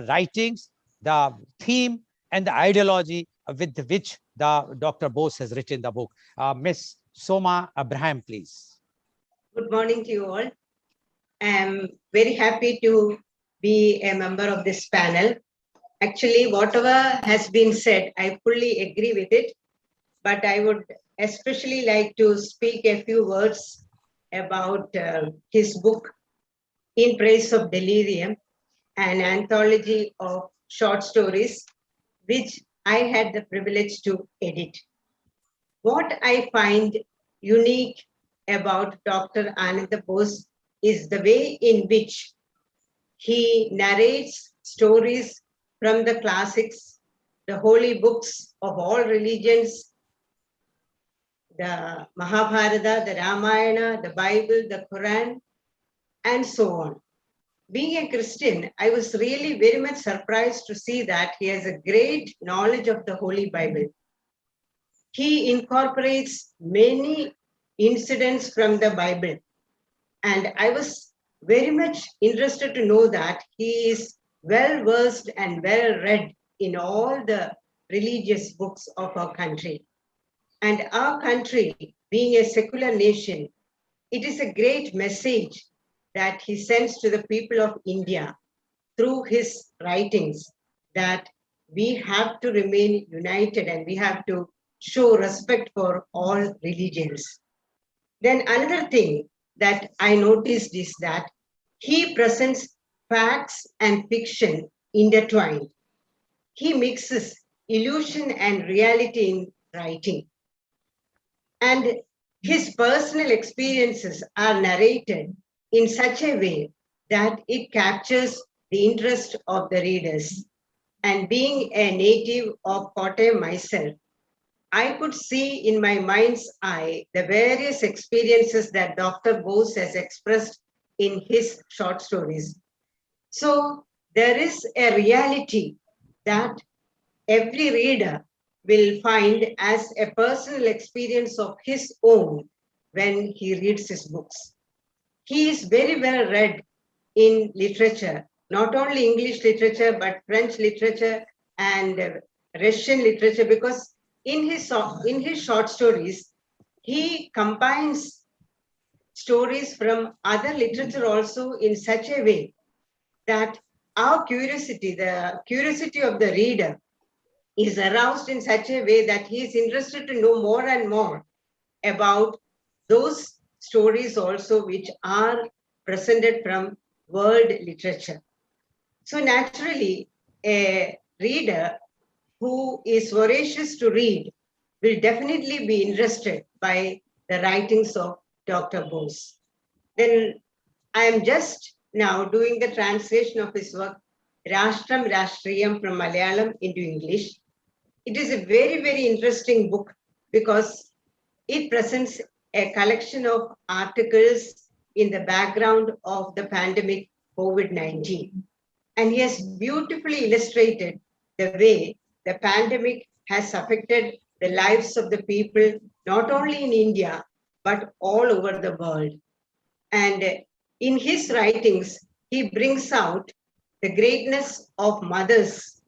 writings, the theme, and the ideology with which the Dr. Bose has written the book. Miss Soma Abraham, please. Good morning to you all. I'm very happy to be a member of this panel. Actually, whatever has been said, I fully agree with it, but I would especially like to speak a few words about his book, In Praise of Delirium, an anthology of short stories, which I had the privilege to edit. What I find unique about Dr. Ananda Bose is the way in which he narrates stories from the classics, the holy books of all religions, the Mahabharata, the Ramayana, the Bible, the Quran, and so on. Being a Christian, I was really very much surprised to see that he has a great knowledge of the Holy Bible. He incorporates many incidents from the Bible. And I was very much interested to know that he is well versed and well read in all the religious books of our country. And our country, being a secular nation, it is a great message that he sends to the people of India through his writings, that we have to remain united and we have to show respect for all religions. Then another thing that I noticed is that he presents facts and fiction intertwined. He mixes illusion and reality in writing. And his personal experiences are narrated in such a way that it captures the interest of the readers. And being a native of Kottayam myself, I could see in my mind's eye the various experiences that Dr. Bose has expressed in his short stories. So there is a reality that every reader will find as a personal experience of his own when he reads his books. He is very well read in literature, not only English literature, but French literature and Russian literature, because in his short stories, he combines stories from other literature also in such a way that our curiosity, the curiosity of the reader, is aroused in such a way that he is interested to know more and more about those stories also which are presented from world literature. So naturally, a reader who is voracious to read will definitely be interested by the writings of Dr. Bose. Then I am just now doing the translation of his work, Rashtram Rashtriyam, from Malayalam into English. It is a very, very interesting book because it presents a collection of articles in the background of the pandemic COVID-19. And he has beautifully illustrated the way the pandemic has affected the lives of the people, not only in India, but all over the world. And in his writings, he brings out the greatness of mothers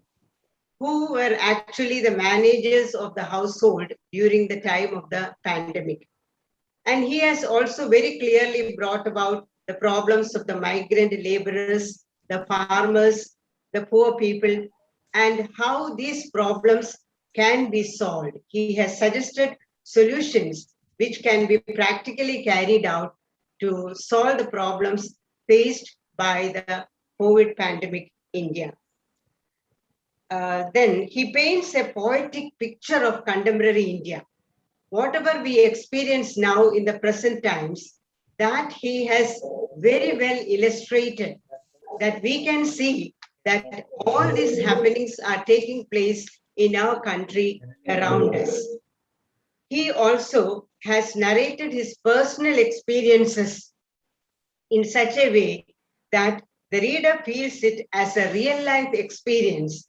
who were actually the managers of the household during the time of the pandemic. And he has also very clearly brought about the problems of the migrant laborers, the farmers, the poor people, and how these problems can be solved. He has suggested solutions which can be practically carried out to solve the problems faced by the COVID pandemic India. Then he paints a poetic picture of contemporary India. Whatever we experience now in the present times, that he has very well illustrated, that we can see that all these happenings are taking place in our country around us. He also has narrated his personal experiences in such a way that the reader feels it as a real life experience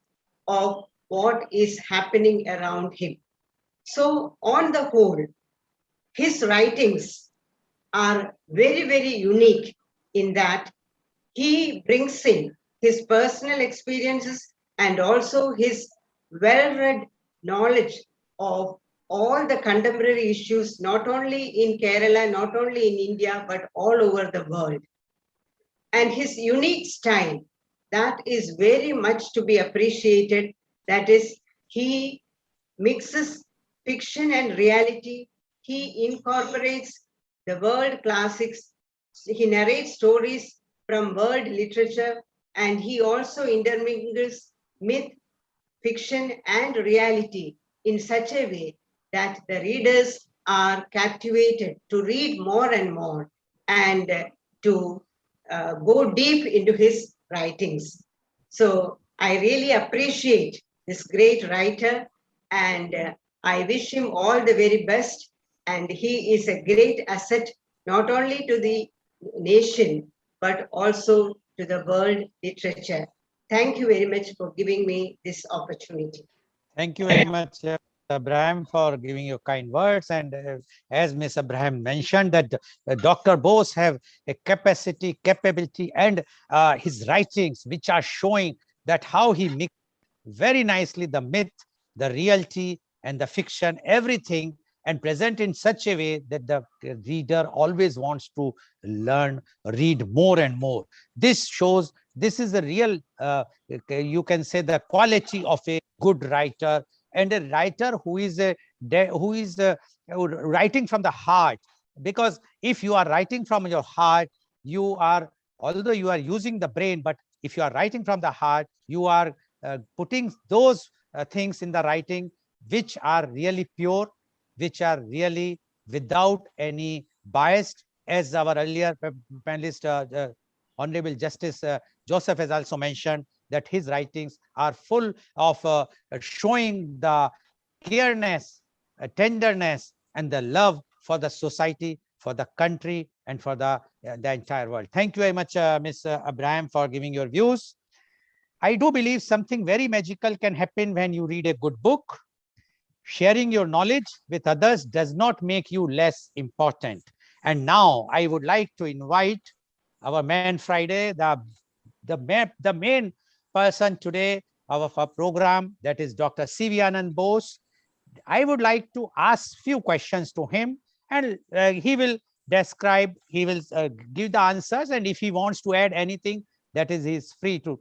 of what is happening around him. So, on the whole, his writings are very, very unique in that he brings in his personal experiences and also his well-read knowledge of all the contemporary issues, not only in Kerala, not only in India, but all over the world. And his unique style, that is very much to be appreciated. That is, he mixes fiction and reality. He incorporates the world classics. He narrates stories from world literature, and he also intermingles myth, fiction, and reality in such a way that the readers are captivated to read more and more and to go deep into his writings. So I really appreciate this great writer, and I wish him all the very best. And he is a great asset, not only to the nation, but also to the world literature. Thank you very much for giving me this opportunity. Thank you very much, Abraham, for giving your kind words. And as Ms. Abraham mentioned, that Dr. Bose have a capacity, capability, and his writings, which are showing that how he mixed very nicely the myth, the reality, and the fiction, everything, and present in such a way that the reader always wants to learn, read more and more. This shows this is a real, you can say, the quality of a good writer, and a writer who is writing from the heart. Because if you are writing from your heart, you are, although you are using the brain, but if you are writing from the heart, you are putting those things in the writing which are really pure, which are really without any bias, as our earlier panelist, Honorable Justice Joseph has also mentioned, that his writings are full of showing the careness, tenderness, and the love for the society, for the country, and for the entire world. Thank you very much, Ms. Abraham, for giving your views. I do believe something very magical can happen when you read a good book. Sharing your knowledge with others does not make you less important. And now I would like to invite our Man Friday, the main person today of our program, that is Dr. C.V. Anand Bose. I would like to ask few questions to him, and he will describe, he will give the answers, and if he wants to add anything, that is, he's free to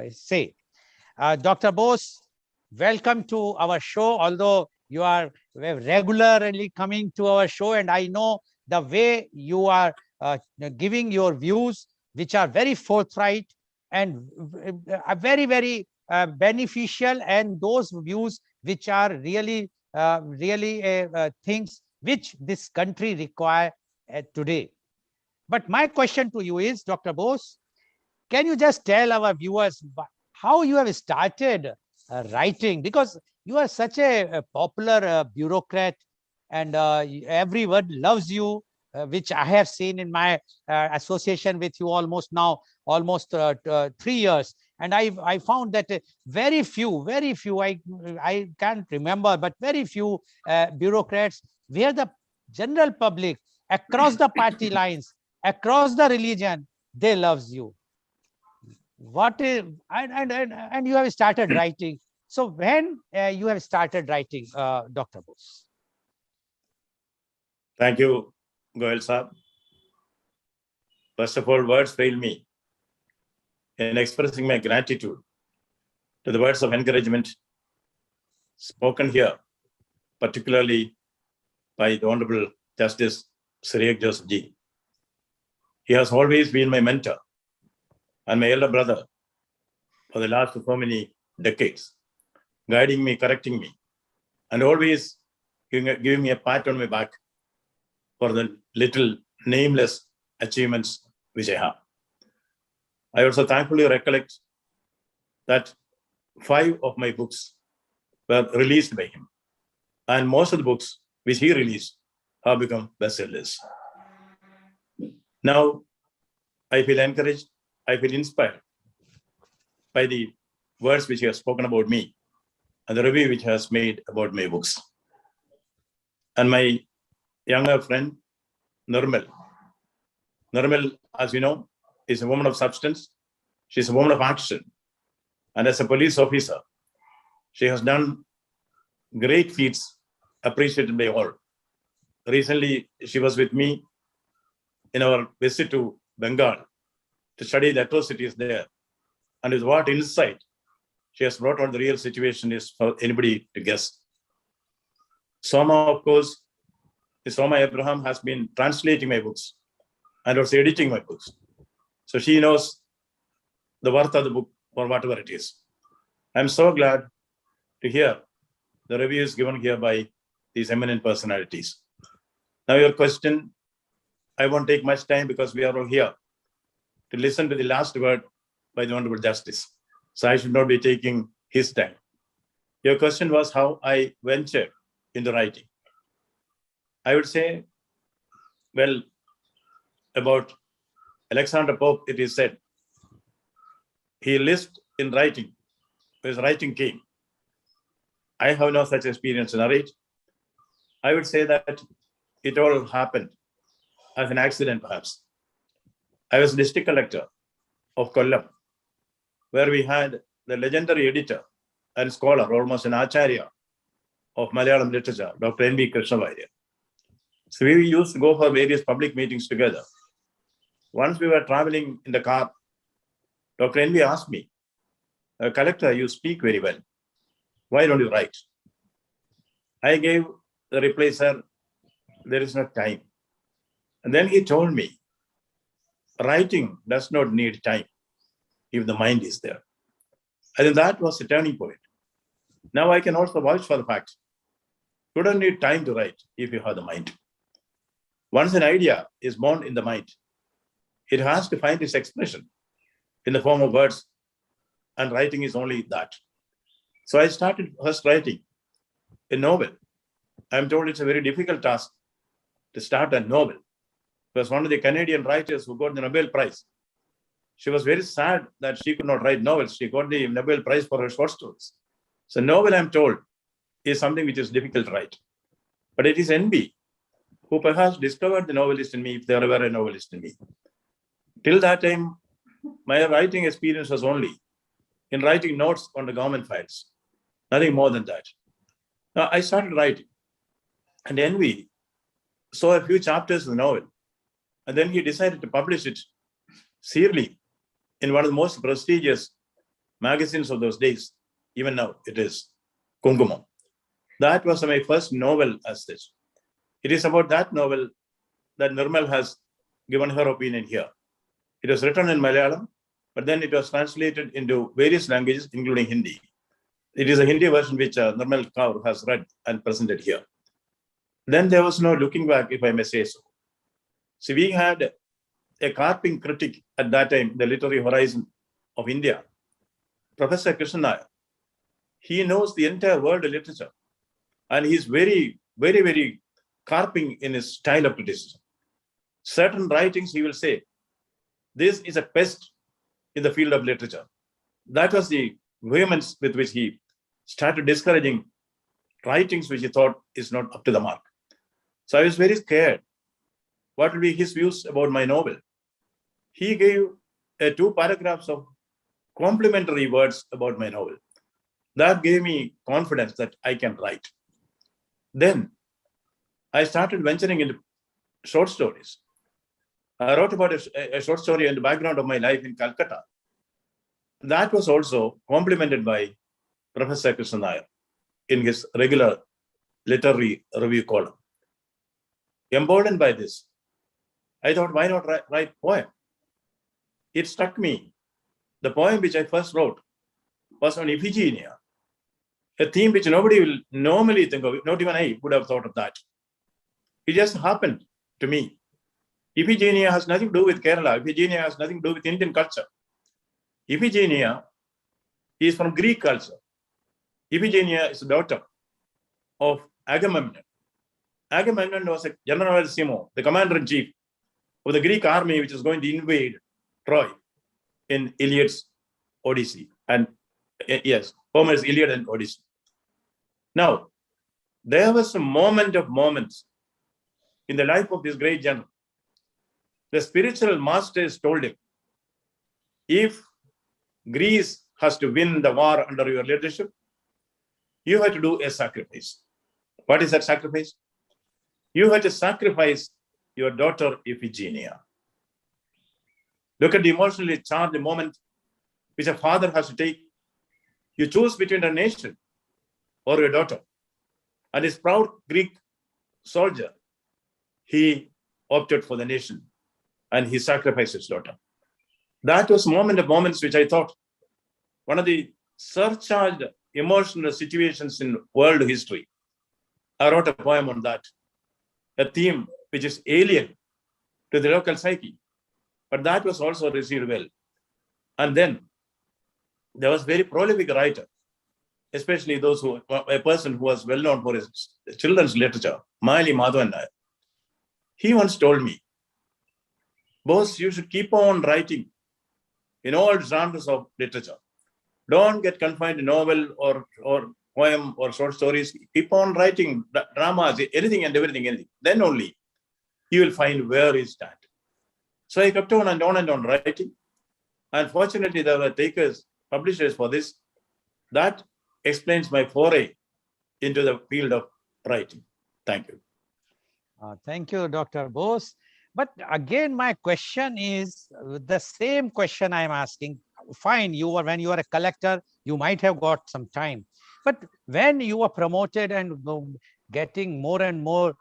say. Dr. Bose, welcome to our show, although you are regularly coming to our show, and I know the way you are giving your views, which are very forthright and very, very beneficial, and those views which are really, things which this country require today. But my question to you is, Dr. Bose, can you just tell our viewers how you have started writing? Because you are such a popular bureaucrat, and everyone loves you, which I have seen in my association with you almost 3 years. And I found that very few, I can't remember, but very few bureaucrats, where the general public across the party lines, across the religion, they loves you. What is, and you have started writing. So when you have started writing, Dr. Bose? Thank you, Goel sir. First of all, words fail me in expressing my gratitude to the words of encouragement spoken here, particularly by the Honorable Justice Siriak Joseph Ji. He has always been my mentor and my elder brother for the last so many decades, guiding me, correcting me, and always giving me a pat on my back for the little nameless achievements which I have. I also thankfully recollect that 5 of my books were released by him, and most of the books which he released have become bestsellers. Now, I feel encouraged, I feel inspired by the words which he has spoken about me and the review which he has made about my books. And my younger friend, Nirmal, as you know, is a woman of substance. She's a woman of action. And as a police officer, she has done great feats appreciated by all. Recently, she was with me in our visit to Bengal to study the atrocities there. And with what insight she has brought out the real situation is for anybody to guess. Soma, of course, Soma Abraham has been translating my books and also editing my books. So she knows the worth of the book or whatever it is. I'm so glad to hear the reviews given here by these eminent personalities. Now your question, I won't take much time because we are all here to listen to the last word by the Honorable Justice. So I should not be taking his time. Your question was how I ventured into writing. I would say, well, about Alexander Pope, it is said, he lisped in writing, his writing came. I have no such experience to narrate. I would say that it all happened as an accident, perhaps. I was district collector of Kollam, where we had the legendary editor and scholar, almost an acharya of Malayalam literature, Dr. N.B. Krishnavairya. So we used to go for various public meetings together. Once we were traveling in the car, Dr. N.B. asked me, collector, you speak very well. Why don't you write? I gave the reply, sir, there is no time. And then he told me, writing does not need time if the mind is there. I think that was the turning point. Now I can also vouch for the fact, you don't need time to write if you have the mind. Once an idea is born in the mind, it has to find its expression in the form of words, and writing is only that. So I started first writing a novel. I'm told it's a very difficult task to start a novel. Because one of the Canadian writers who got the Nobel Prize, she was very sad that she could not write novels. She got the Nobel Prize for her short stories. So novel, I'm told, is something which is difficult to write. But it is NB who perhaps discovered the novelist in me, if there were a novelist in me. Till that time, my writing experience was only in writing notes on the government files, nothing more than that. Now I started writing, and NV saw a few chapters of the novel. And then he decided to publish it serially in one of the most prestigious magazines of those days. Even now, it is Kungumam. That was my first novel as such. It is about that novel that Nirmal has given her opinion here. It was written in Malayalam, but then it was translated into various languages, including Hindi. It is a Hindi version which Nirmal Kaur has read and presented here. Then there was no looking back, if I may say so. So we had a carping critic at that time, the literary horizon of India, Professor Krishnan Nair. He knows the entire world of literature, and he's very, very, very carping in his style of criticism. Certain writings, he will say, this is a pest in the field of literature. That was the vehemence with which he started discouraging writings which he thought is not up to the mark. So I was very scared. What will be his views about my novel? He gave 2 paragraphs of complimentary words about my novel. That gave me confidence that I can write. Then I started venturing into short stories. I wrote about a short story in the background of my life in Calcutta. That was also complimented by Professor Krishnan Nair in his regular literary review column. Emboldened by this, I thought, why not write poem? It struck me. The poem which I first wrote was on Iphigenia, a theme which nobody will normally think of. Not even I would have thought of that. It just happened to me. Iphigenia has nothing to do with Kerala. Iphigenia has nothing to do with Indian culture. Iphigenia is from Greek culture. Iphigenia is the daughter of Agamemnon. Agamemnon was a generalissimo, the commander-in-chief of the Greek army which was going to invade Troy in Iliad's Odyssey. And yes, Homer's Iliad and Odyssey. Now, there was a moment of moments in the life of this great general. The spiritual masters told him, if Greece has to win the war under your leadership, you have to do a sacrifice. What is that sacrifice? You have to sacrifice your daughter Iphigenia. Look at the emotionally charged moment which a father has to take. You choose between a nation or your daughter. And this proud Greek soldier, he opted for the nation and he sacrificed his daughter. That was a moment of moments which I thought one of the surcharged emotional situations in world history. I wrote a poem on that, a theme which is alien to the local psyche, but that was also received well. And then there was very prolific writer, especially a person who was well known for his children's literature, Mayali Madhavan Nair. He once told me, boss, you should keep on writing in all genres of literature. Don't get confined to novel or poem or short stories. Keep on writing dramas, anything and everything. Then only you will find where you stand. So I kept on and on writing. And fortunately, there were publishers for this. That explains my foray into the field of writing. Thank you. Thank you, Dr. Bose. But again, my question is the same question I'm asking. Fine, when you are a collector, you might have got some time. But when you are promoted and getting more and more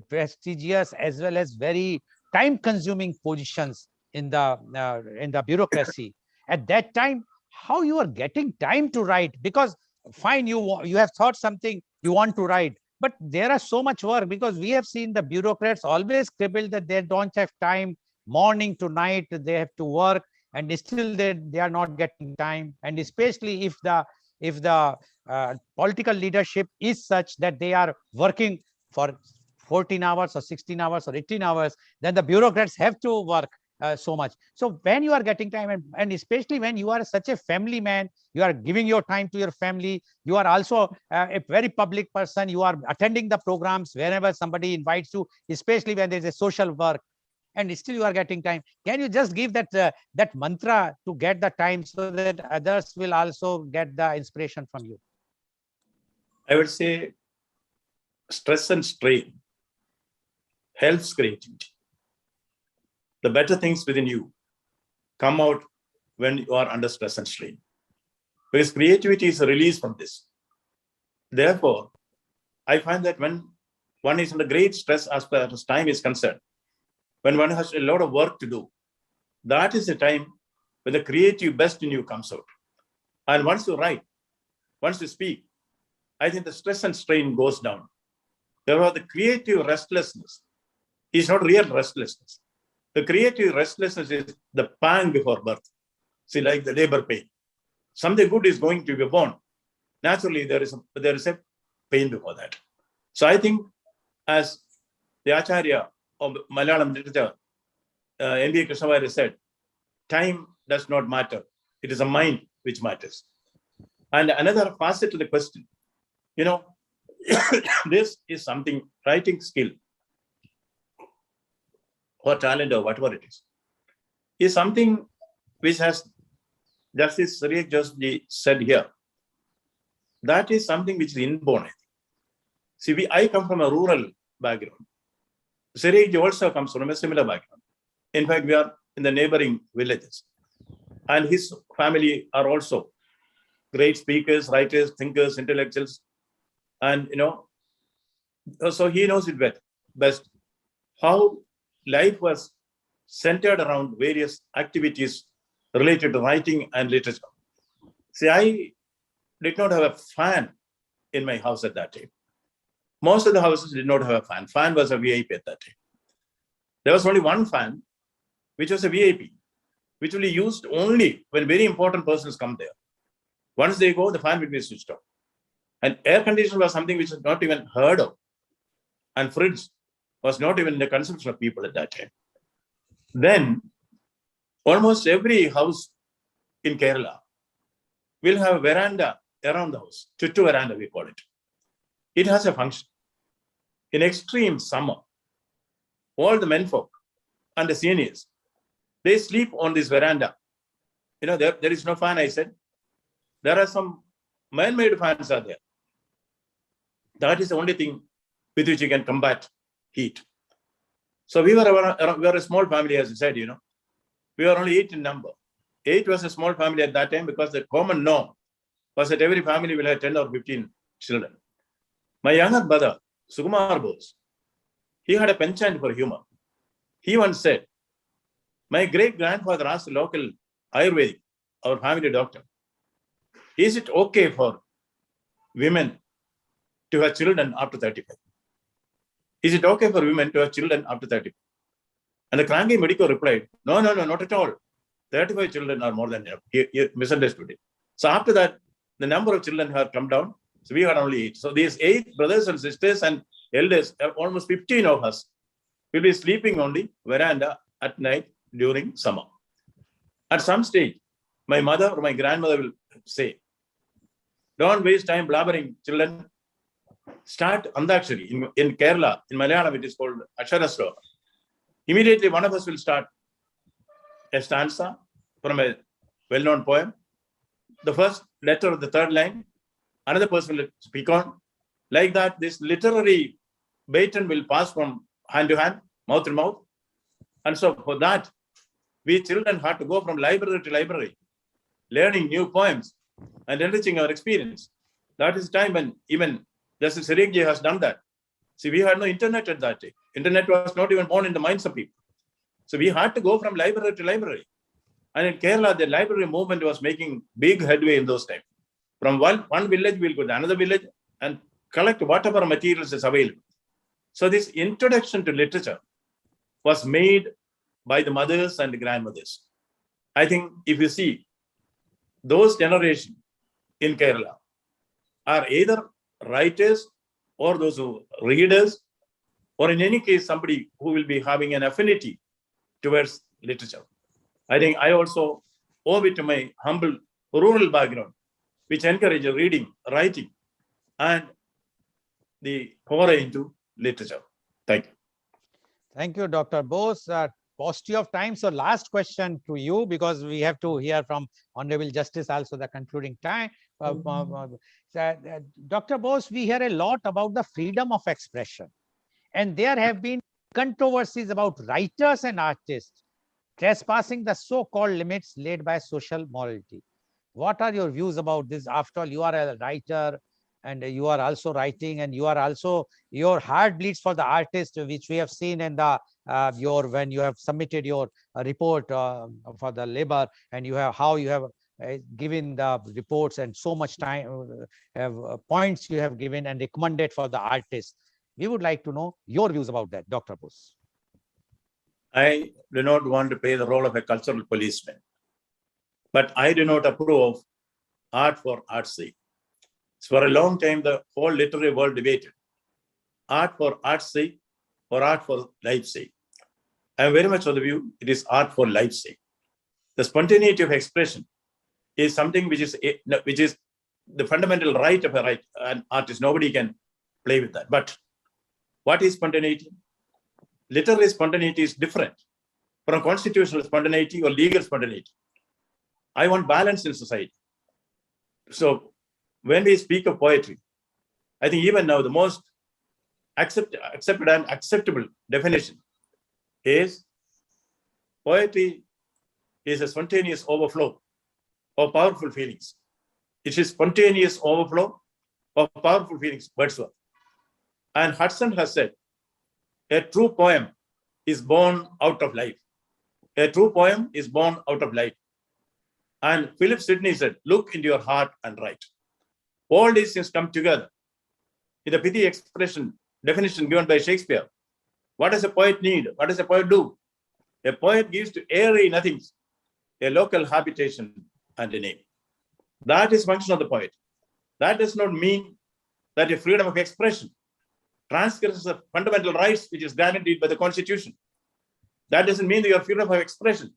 prestigious as well as very time-consuming positions in the bureaucracy, at that time, how you are getting time to write? Because fine, you have thought something you want to write, but there are so much work, because we have seen the bureaucrats always quibble that they don't have time, morning to night they have to work, and still they are not getting time. And especially if the political leadership is such that they are working for 14 hours or 16 hours or 18 hours, then the bureaucrats have to work so much. So when you are getting time, and especially when you are such a family man, you are giving your time to your family, you are also a very public person, you are attending the programs wherever somebody invites you, especially when there is a social work, and still you are getting time. Can you just give that mantra to get the time so that others will also get the inspiration from you? I would say stress and strain helps creativity. The better things within you come out when you are under stress and strain. Because creativity is a release from this. Therefore, I find that when one is under great stress as far as time is concerned, when one has a lot of work to do, that is the time when the creative best in you comes out. And once you write, once you speak, I think the stress and strain goes down. Therefore, the creative restlessness is not real restlessness. The creative restlessness is the pang before birth. See, like the labor pain. Something good is going to be born. Naturally, there is a pain before that. So I think, as the Acharya of Malayalam literature, N.V. Krishnavaiah said, time does not matter. It is a mind which matters. And another facet to the question, this is something, writing skill or talent or whatever it is something which has, Justice Sariak Josji said here, that is something which is inborn. See, I come from a rural background. Sariak also comes from a similar background. In fact, we are in the neighboring villages. And his family are also great speakers, writers, thinkers, intellectuals. And, so he knows it best how life was centered around various activities related to writing and literature. See, I did not have a fan in my house at that time. Most of the houses did not have a fan. Fan was a VIP at that time. There was only one fan, which was a VIP, which will be used only when very important persons come there. Once they go, the fan will be switched off. And air conditioner was something which was not even heard of. And fridge was not even in the consumption of people at that time. Then, almost every house in Kerala will have a veranda around the house. Chuttu veranda, we call it. It has a function. In extreme summer, all the menfolk and the seniors, they sleep on this veranda. There is no fan, I said. There are some man-made fans are there. That is the only thing with which you can combat heat. So we were a small family, as I said, we were only 8 in number. 8 was a small family at that time because the common norm was that every family will have 10 or 15 children. My younger brother, Sukumar Bose, he had a penchant for humor. He once said, my great-grandfather asked the local Ayurvedic, our family doctor, is it okay for women to have children after 35? Is it okay for women to have children after 35? And the cranky medico replied, no, not at all. 35 children are more than enough. He misunderstood it. So after that, the number of children have come down. So we had only 8. So these 8 brothers and sisters and elders, almost 15 of us, will be sleeping on the veranda at night during summer. At some stage, my mother or my grandmother will say, don't waste time blabbering, children. Start Andakshari. In Kerala, in Malayalam, it is called Asharasloka. Immediately, one of us will start a stanza from a well-known poem. The first letter of the third line, another person will speak on. Like that, this literary baton will pass from hand to hand, mouth to mouth. And so for that, we children had to go from library to library, learning new poems and enriching our experience. That is time when even Justice Sirikji has done that. See, we had no internet at that time. Internet was not even born in the minds of people. So we had to go from library to library. And in Kerala, the library movement was making big headway in those times. From one village, we'll go to another village and collect whatever materials is available. So this introduction to literature was made by the mothers and the grandmothers. I think if you see, those generations in Kerala are either writers or those who readers, or in any case, somebody who will be having an affinity towards literature. I think I also owe it to my humble rural background, which encourages reading, writing, and the foray into literature. Thank you. Thank you, Dr. Bose. Paucity of time. So last question to you, because we have to hear from Honorable Justice also the concluding time. Dr. Bose, we hear a lot about the freedom of expression. And there have been controversies about writers and artists trespassing the so-called limits laid by social morality. What are your views about this? After all, you are a writer and you are also writing, and you are also, your heart bleeds for the artist, which we have seen in the your, when you have submitted your report for the labor, and you have how you have given the reports and so much time points you have given and recommended for the artist. We would like to know your views about that, Dr. Bose. I do not want to play the role of a cultural policeman, but I do not approve of art for art's sake. So for a long time, the whole literary world debated art for art's sake or art for life's sake. I am very much of the view it is art for life's sake. The spontaneity of expression is something which is the fundamental right of an artist. Nobody can play with that. But what is spontaneity? Literary spontaneity is different from constitutional spontaneity or legal spontaneity. I want balance in society. So when we speak of poetry, I think even now the most accepted and acceptable definition is poetry is a spontaneous overflow of powerful feelings. It is spontaneous overflow of powerful feelings, Wordsworth. And Hudson has said, a true poem is born out of life. A true poem is born out of life. And Philip Sidney said, look into your heart and write. All these things come together in the pithy expression, definition given by Shakespeare. What does a poet need? What does a poet do? A poet gives to airy nothings a local habitation and a name. That is function of the poet. That does not mean that a freedom of expression transgresses the fundamental rights which is guaranteed by the Constitution. That doesn't mean that your freedom of expression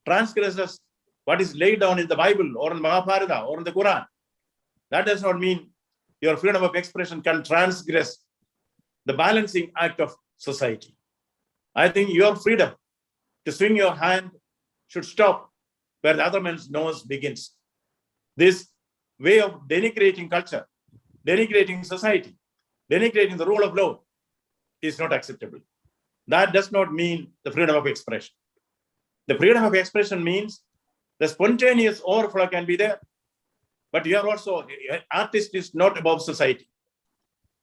transgresses what is laid down in the Bible or in Mahabharata or in the Quran. That does not mean your freedom of expression can transgress the balancing act of society. I think your freedom to swing your hand should stop where the other man's nose begins. This way of denigrating culture, denigrating society, denigrating the rule of law is not acceptable. That does not mean the freedom of expression. The freedom of expression means the spontaneous overflow can be there, but you are also, artist is not above society.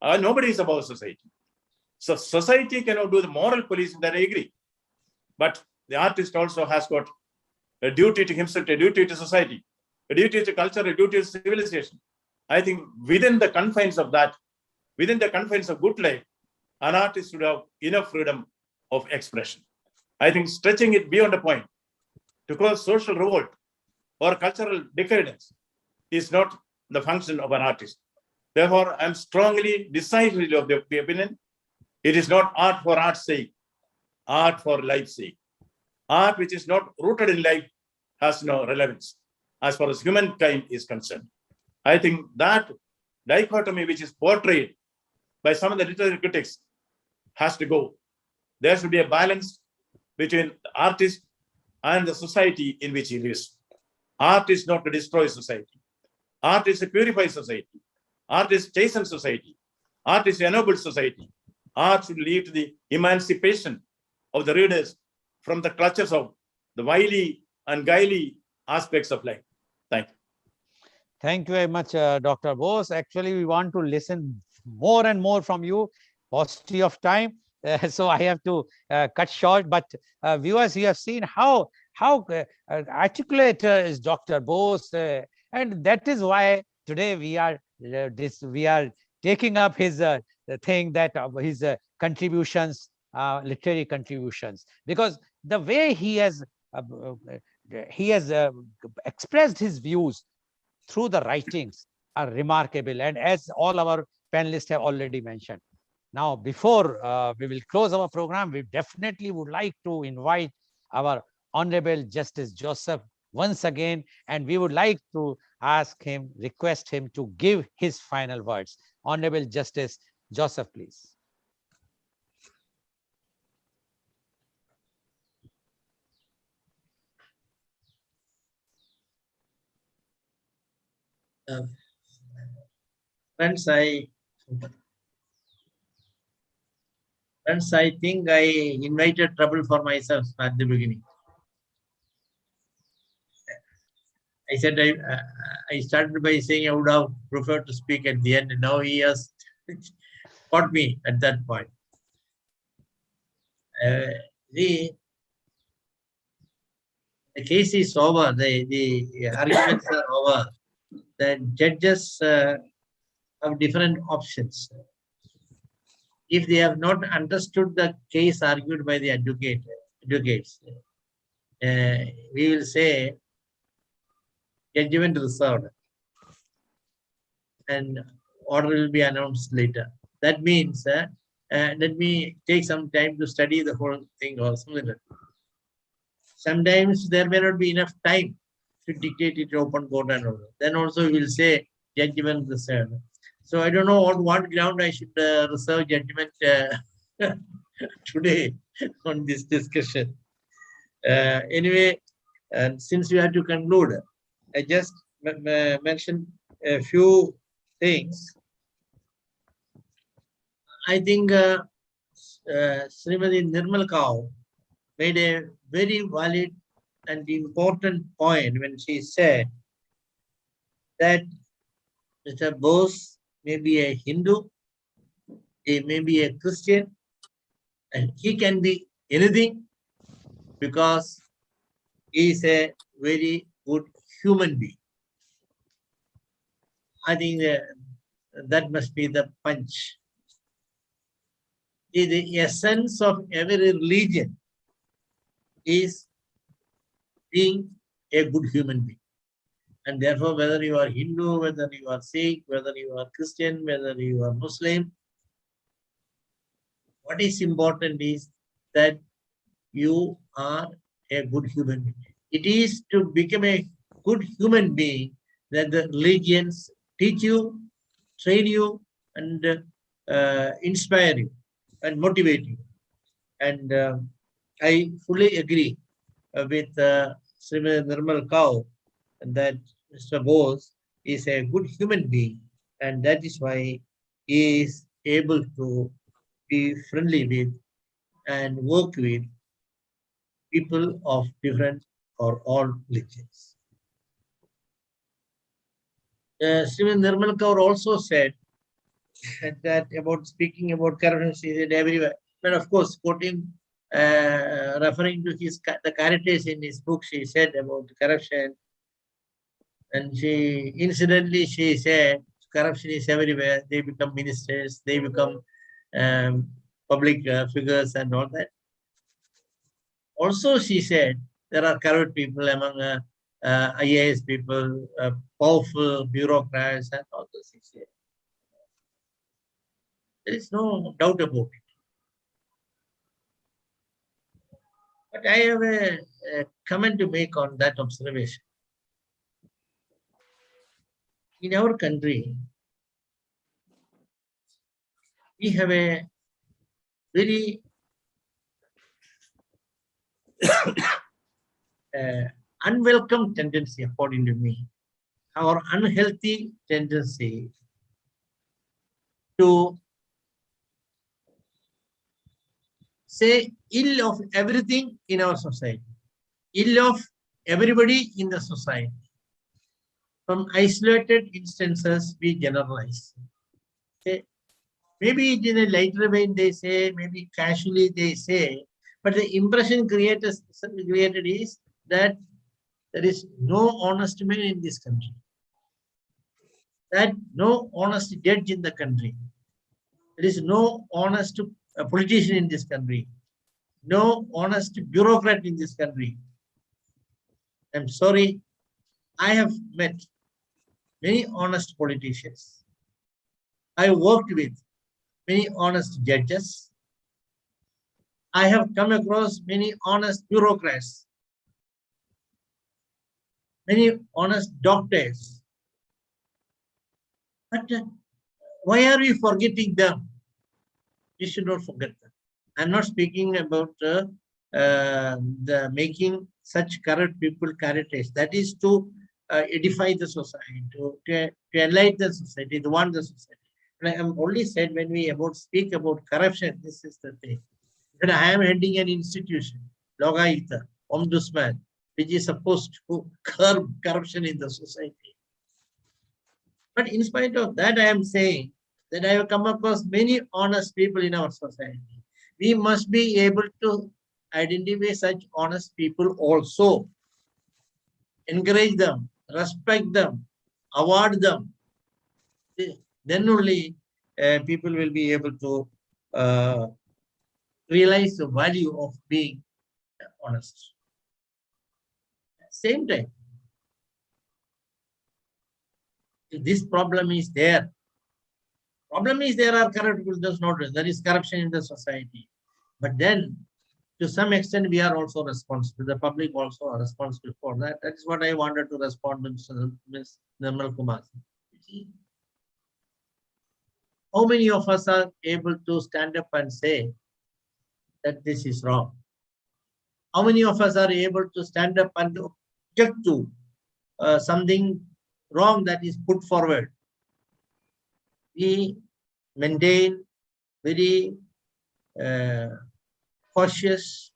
Nobody is above society. So society cannot do the moral policing, that I agree. But the artist also has got a duty to himself, a duty to society, a duty to culture, a duty to civilization. I think within the confines of that, within the confines of good life, an artist should have enough freedom of expression. I think stretching it beyond a point to cause social revolt or cultural decadence is not the function of an artist. Therefore, I'm strongly, decisively of the opinion, it is not art for art's sake, art for life's sake. Art which is not rooted in life has no relevance as far as humankind is concerned. I think that dichotomy which is portrayed by some of the literary critics has to go. There should be a balance between the artist and the society in which he lives. Art is not to destroy society. Art is to purify society. Art is to chasten society. Art is to ennoble society. Art should lead to the emancipation of the readers from the clutches of the wily and guiley aspects of life. Thank you. Thank you very much, Dr. Bose. Actually, we want to listen more and more from you. Paucity of time, so I have to cut short. But viewers, you have seen how articulate is Dr. Bose, and that is why today we are taking up his thing, that his contributions, literary contributions, because the way he has expressed his views through the writings are remarkable, and as all our panelists have already mentioned. Now, before we will close our program, we definitely would like to invite our Honorable Justice Joseph once again, and we would like to request him to give his final words. Honorable Justice Joseph, please. Friends, Friends, I think I invited trouble for myself at the beginning. I said I started by saying I would have preferred to speak at the end, and now he has caught me at that point. The case is over, the arguments are over. The judges have different options. If they have not understood the case argued by the advocates, we will say judgment reserved and order will be announced later. That means let me take some time to study the whole thing or something like that. Sometimes there may not be enough time to dictate it open court and all. Then also we will say judgment reserved. So I don't know on what ground I should reserve judgment today on this discussion. Anyway, and since we have to conclude, I just mentioned a few things. I think Srimati Nirmal Kaur made a very valid and important point when she said that Mr. Bose may be a Hindu, he may be a Christian, and he can be anything because he is a very good human being. I think that must be the punch. The essence of every religion is being a good human being. And therefore, whether you are Hindu, whether you are Sikh, whether you are Christian, whether you are Muslim, what is important is that you are a good human being. It is to become a good human being that the religions teach you, train you, and inspire you and motivate you. And I fully agree with Srimati Nirmal Kaur that Mr. Bose is a good human being, and that is why he is able to be friendly with and work with people of different or all religions. Srimati Nirmal Kaur also said that about speaking about corruption, she said everywhere. But of course, quoting, referring to the characters in his book, she said about corruption. And incidentally, she said corruption is everywhere. They become ministers, they become public figures and all that. Also, she said there are corrupt people among IAS people, powerful bureaucrats and all this. She said. There is no doubt about it. But I have a comment to make on that observation. In our country, we have a very unwelcome tendency, according to me, or unhealthy tendency to say ill of everything in our society, ill of everybody in the society. From isolated instances, we generalize. Okay. Maybe in a lighter vein they say, maybe casually they say, but the impression created is that there is no honest man in this country, that no honest judge in the country, there is no honest politician in this country, no honest bureaucrat in this country. I'm sorry, I have met many honest politicians. I worked with many honest judges. I have come across many honest bureaucrats, many honest doctors. But why are we forgetting them? We should not forget them. I'm not speaking about the making such corrupt people characters. That is to edify the society, to enlighten the society, to warn the society. I am only said when we speak about corruption, this is the thing. That I am heading an institution, Logaita, Ombudsman, which is supposed to curb corruption in the society. But in spite of that, I am saying that I have come across many honest people in our society. We must be able to identify such honest people also, encourage them, respect them, award them. Then only people will be able to realize the value of being honest. Same time, this problem is there. Problem is there are corrupt people, does not. There is corruption in the society. But then, to some extent, we are also responsible. The public also are responsible for that. That is what I wanted to respond to Ms. Nirmal Kumar. How many of us are able to stand up and say that this is wrong? How many of us are able to stand up and object to something wrong that is put forward? We maintain very cautious,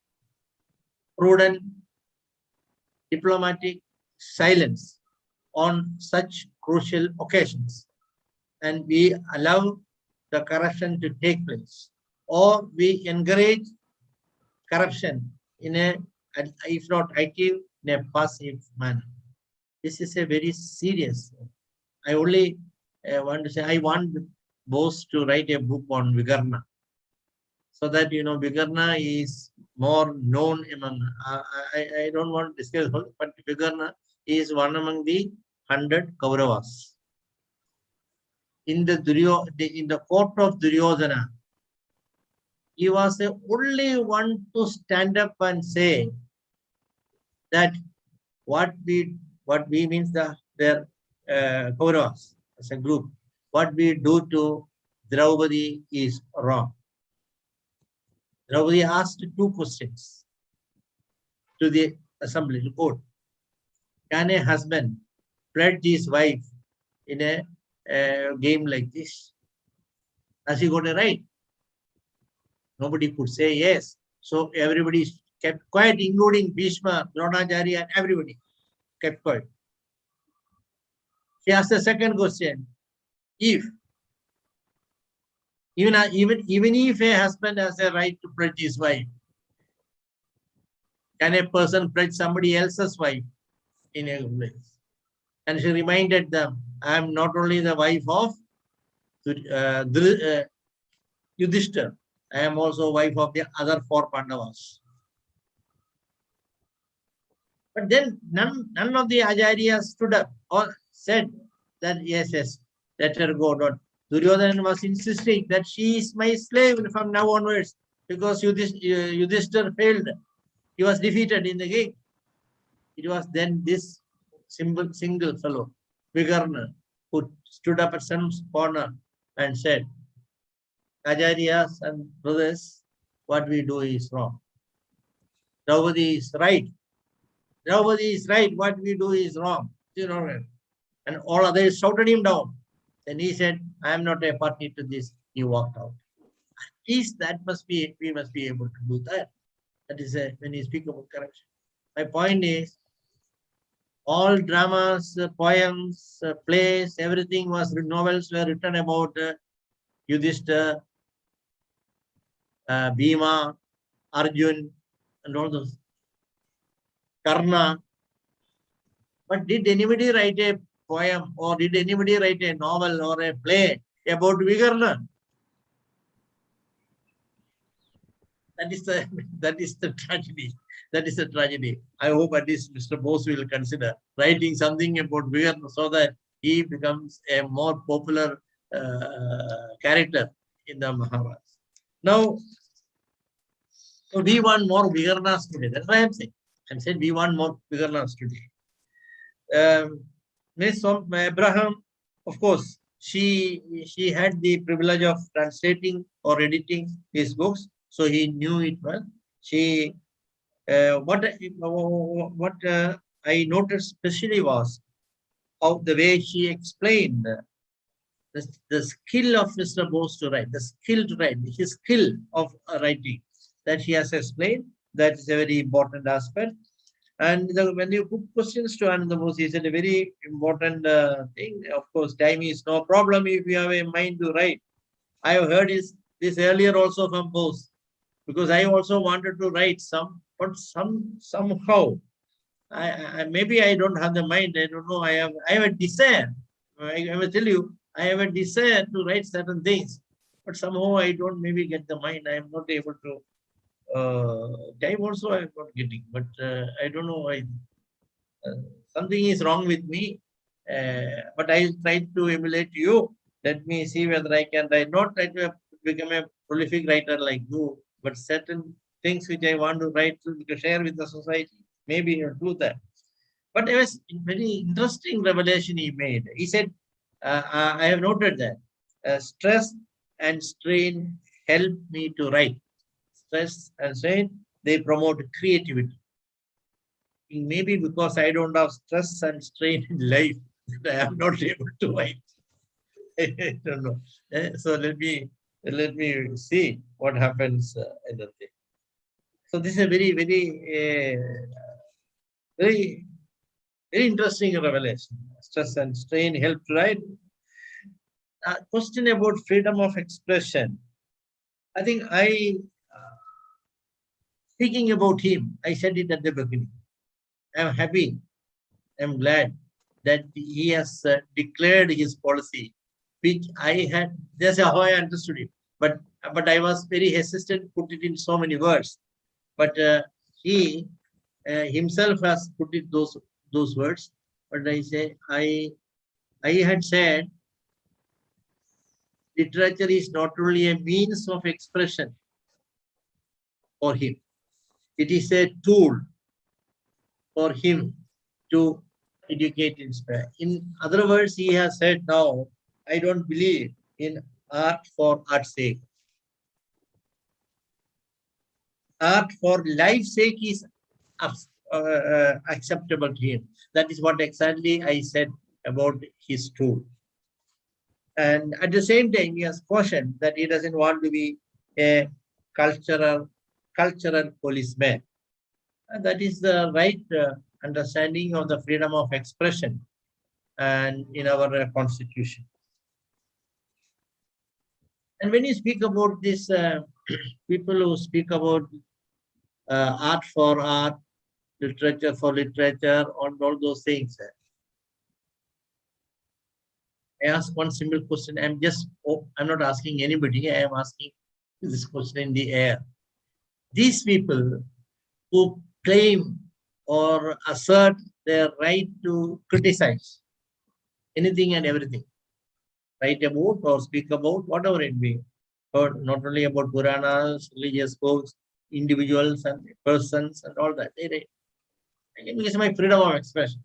prudent, diplomatic silence on such crucial occasions. And we allow the corruption to take place, or we encourage corruption in a, if not active, in a passive manner. This is a very serious. I only want to say, I want both to write a book on Vigarna, so that Vigarna is more known among. I don't want to discuss, but Vigarna is one among the 100 Kauravas. In the court of Duryodhana, he was the only one to stand up and say that what we means their Kauravas as a group, what we do to Draupadi is wrong. Draupadi asked 2 questions to the assembly, to court. Can a husband pledge his wife in a game like this? Has he got a right? Nobody could say yes. So everybody kept quiet, including Bhishma, Dronacharya, and everybody kept quiet. She asked the second question. If even if a husband has a right to pledge his wife, can a person pledge somebody else's wife in a place? And she reminded them, I am not only the wife of Yudhishthira, I am also wife of the other 4 Pandavas. But then none of the Acharyas stood up or said that yes, let her go. Not. Duryodhana was insisting that she is my slave from now onwards, because Yudhishthira failed. He was defeated in the game. It was then this single fellow, Vigarna, who stood up at some corner and said, Acharyas and brothers, what we do is wrong. Draupadi is right. Draupadi is right. What we do is wrong. And all others shouted him down. Then he said, I am not a party to this. He walked out. At least we must be able to do that. That is when you speak about corruption. My point is, all dramas, poems, plays, everything was, novels were written about Yudhishthira, Bhima, Arjun, and all those. Karna. But did anybody write a poem, or did anybody write a novel or a play about Vigarna? That is the tragedy. That is the tragedy. I hope at least Mr. Bose will consider writing something about Vigarna, so that he becomes a more popular character in the Mahabharata. Now, so we want more Vigarnas today. That's why I'm saying. I'm saying we want more Vigarnas today. Miss Abraham, of course, she had the privilege of translating or editing his books, so he knew it well. She what I noticed especially was how the way she explained the skill of Mr. Bose to write, the skill to write, his skill of writing that he has explained, that is a very important aspect. And when you put questions to Ananda Bose, he said a very important thing. Of course, time is no problem if you have a mind to write. I have heard this earlier also from Bose, because I also wanted to write but somehow, maybe I don't have the mind. I don't know. I have a desire. I will tell you, I have a desire to write certain things, but somehow I don't maybe get the mind. I am not able to. Time also I am not getting, but I don't know why. Something is wrong with me. But I try to emulate you. Let me see whether I can write. Not try to become a prolific writer like you, but certain things which I want to write to share with the society. Maybe you'll do that. But it was a very interesting revelation he made. He said, I have noted that stress and strain help me to write. Stress and strain, they promote creativity. Maybe because I don't have stress and strain in life, I am not able to write. I don't know. So let me see what happens in the thing. So this is a very, very interesting revelation. Stress and strain help to write. Question about freedom of expression. I think speaking about him, I said it at the beginning. I'm happy, I'm glad that he has declared his policy, which I had, that's how I understood it. But I was very hesitant to put it in so many words. But he himself has put it those words. But I say, I had said, literature is not only a means of expression for him, it is a tool for him to educate, inspire. In other words, he has said now, I don't believe in art for art's sake. Art for life's sake is acceptable to him. That is what exactly I said about his tool. And at the same time, he has cautioned that he doesn't want to be a cultural policeman. And that is the right understanding of the freedom of expression and in our constitution. And when you speak about this, people who speak about art for art, literature for literature, all those things, I ask one simple question. I'm not asking anybody. I am asking this question in the air. These people who claim or assert their right to criticize anything and everything, write about or speak about whatever it be, or not only about Puranas, religious books, individuals and persons and all that. They write. It's my freedom of expression.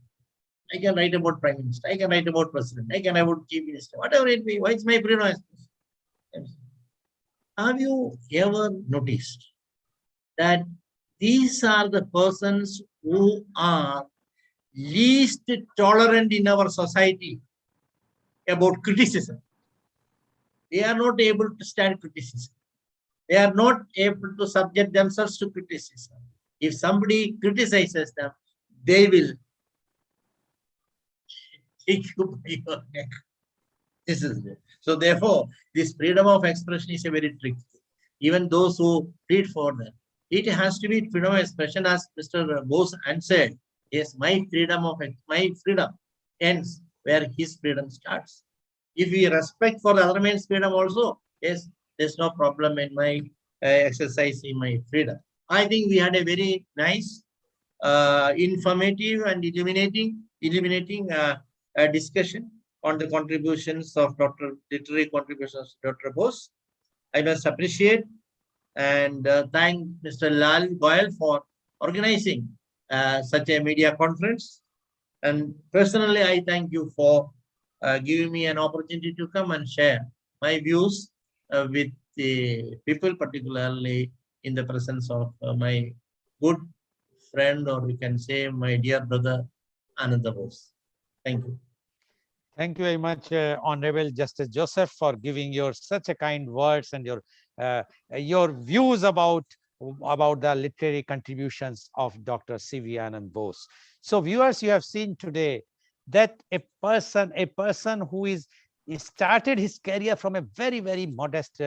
I can write about Prime Minister. I can write about President. I can write about Chief Minister. Whatever it be. Why is my freedom of expression? Have you ever noticed that these are the persons who are least tolerant in our society about criticism? They are not able to stand criticism. They are not able to subject themselves to criticism. If somebody criticizes them, they will take you by your neck. This is it. So therefore, this freedom of expression is a very tricky. Even those who plead for that, it has to be freedom of expression, as Mr. Bose answered. Yes, my freedom ends where his freedom starts. If we respect for the other man's freedom also, yes, there's no problem in my exercising my freedom. I think we had a very nice, informative and illuminating discussion on the contributions of literary contributions of Dr. Bose. I must appreciate and thank Mr. Goel for organizing such a media conference. And personally, I thank you for giving me an opportunity to come and share my views with the people, particularly in the presence of my good friend, or we can say my dear brother, Ananda Bose. Thank you. Thank you very much, Honorable Justice Joseph, for giving your such a kind words and your views about the literary contributions of Dr. C.V. Anand Bose. So, viewers, you have seen today that a person who is he started his career from a very modest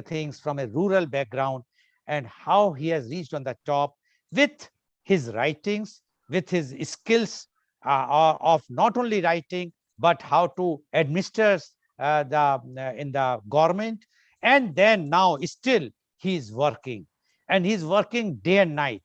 things, from a rural background, and how he has reached on the top with his writings, with his skills of not only writing but how to administer in the government, and then now still he is working, and he's working day and night.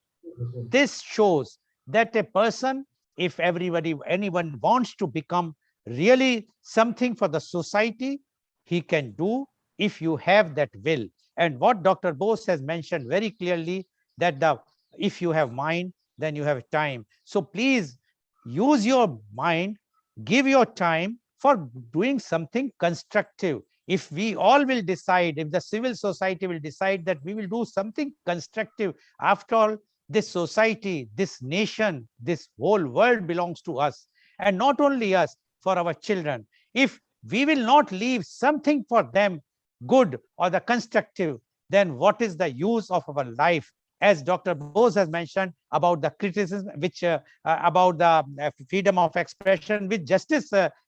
This shows that a person, if anyone wants to become really something for the society, he can do if you have that will. And what Dr. Bose has mentioned very clearly, that if you have mind, then you have time. So please use your mind, give your time for doing something constructive. If we all will decide, if the civil society will decide that we will do something constructive, after all, this society, this nation, this whole world belongs to us, and not only us, for our children. If we will not leave something for them good or the constructive, then what is the use of our life? As Dr. Bose has mentioned about the criticism, which about the freedom of expression, which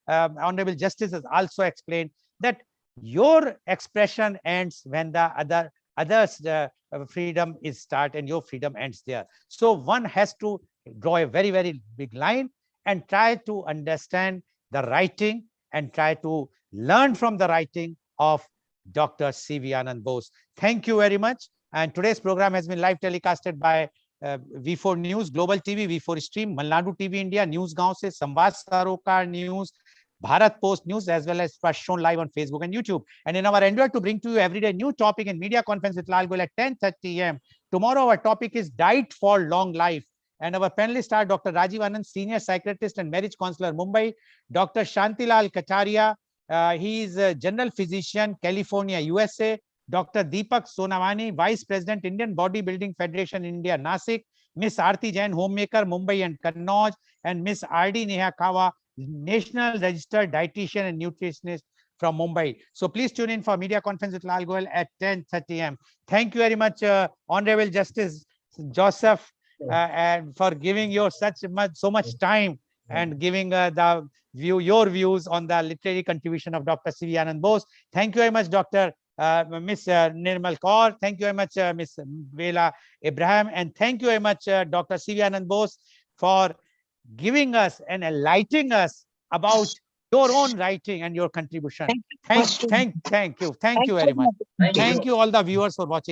Honorable Justice has also explained, that your expression ends when the others freedom is start and your freedom ends there. So one has to draw a very big line and try to understand the writing and try to learn from the writing of Dr. C.V. Anand Bose. Thank you very much. And today's program has been live telecasted by V4 News, Global TV, V4 Stream, Malnadu TV India, News Gaon se, Samvad Sarokar News, Bharat Post News, as well as shown live on Facebook and YouTube. And in our endeavor to bring to you everyday new topic in media conference with Lal Goel at 10:30 a.m. Tomorrow our topic is Diet for Long Life. And our panelists are Dr. Rajiv Anand, Senior Psychiatrist and Marriage Counselor, Mumbai, Dr. Shantilal Kataria, he is a General Physician, California, USA, Dr. Deepak Sonawani, Vice President, Indian Bodybuilding Federation, India, Nasik, Miss Aarti Jain, Homemaker, Mumbai and Kannauj, and Miss R.D. Neha Kawa, National Registered Dietitian and Nutritionist from Mumbai. So please tune in for media conference with Lal Goel at 10:30 a.m. Thank you very much, Honorable Justice Joseph, and for giving your so much time and giving your views on the literary contribution of Dr. C.V. Anand Bose. Thank you very much, Dr. Miss Nirmal Kaur. Thank you very much, Miss Vela Abraham. And thank you very much, Dr. C.V. Anand Bose, for giving us and enlightening us about your own writing and your contribution. Thank you very much. Thank you. Thank you all the viewers for watching.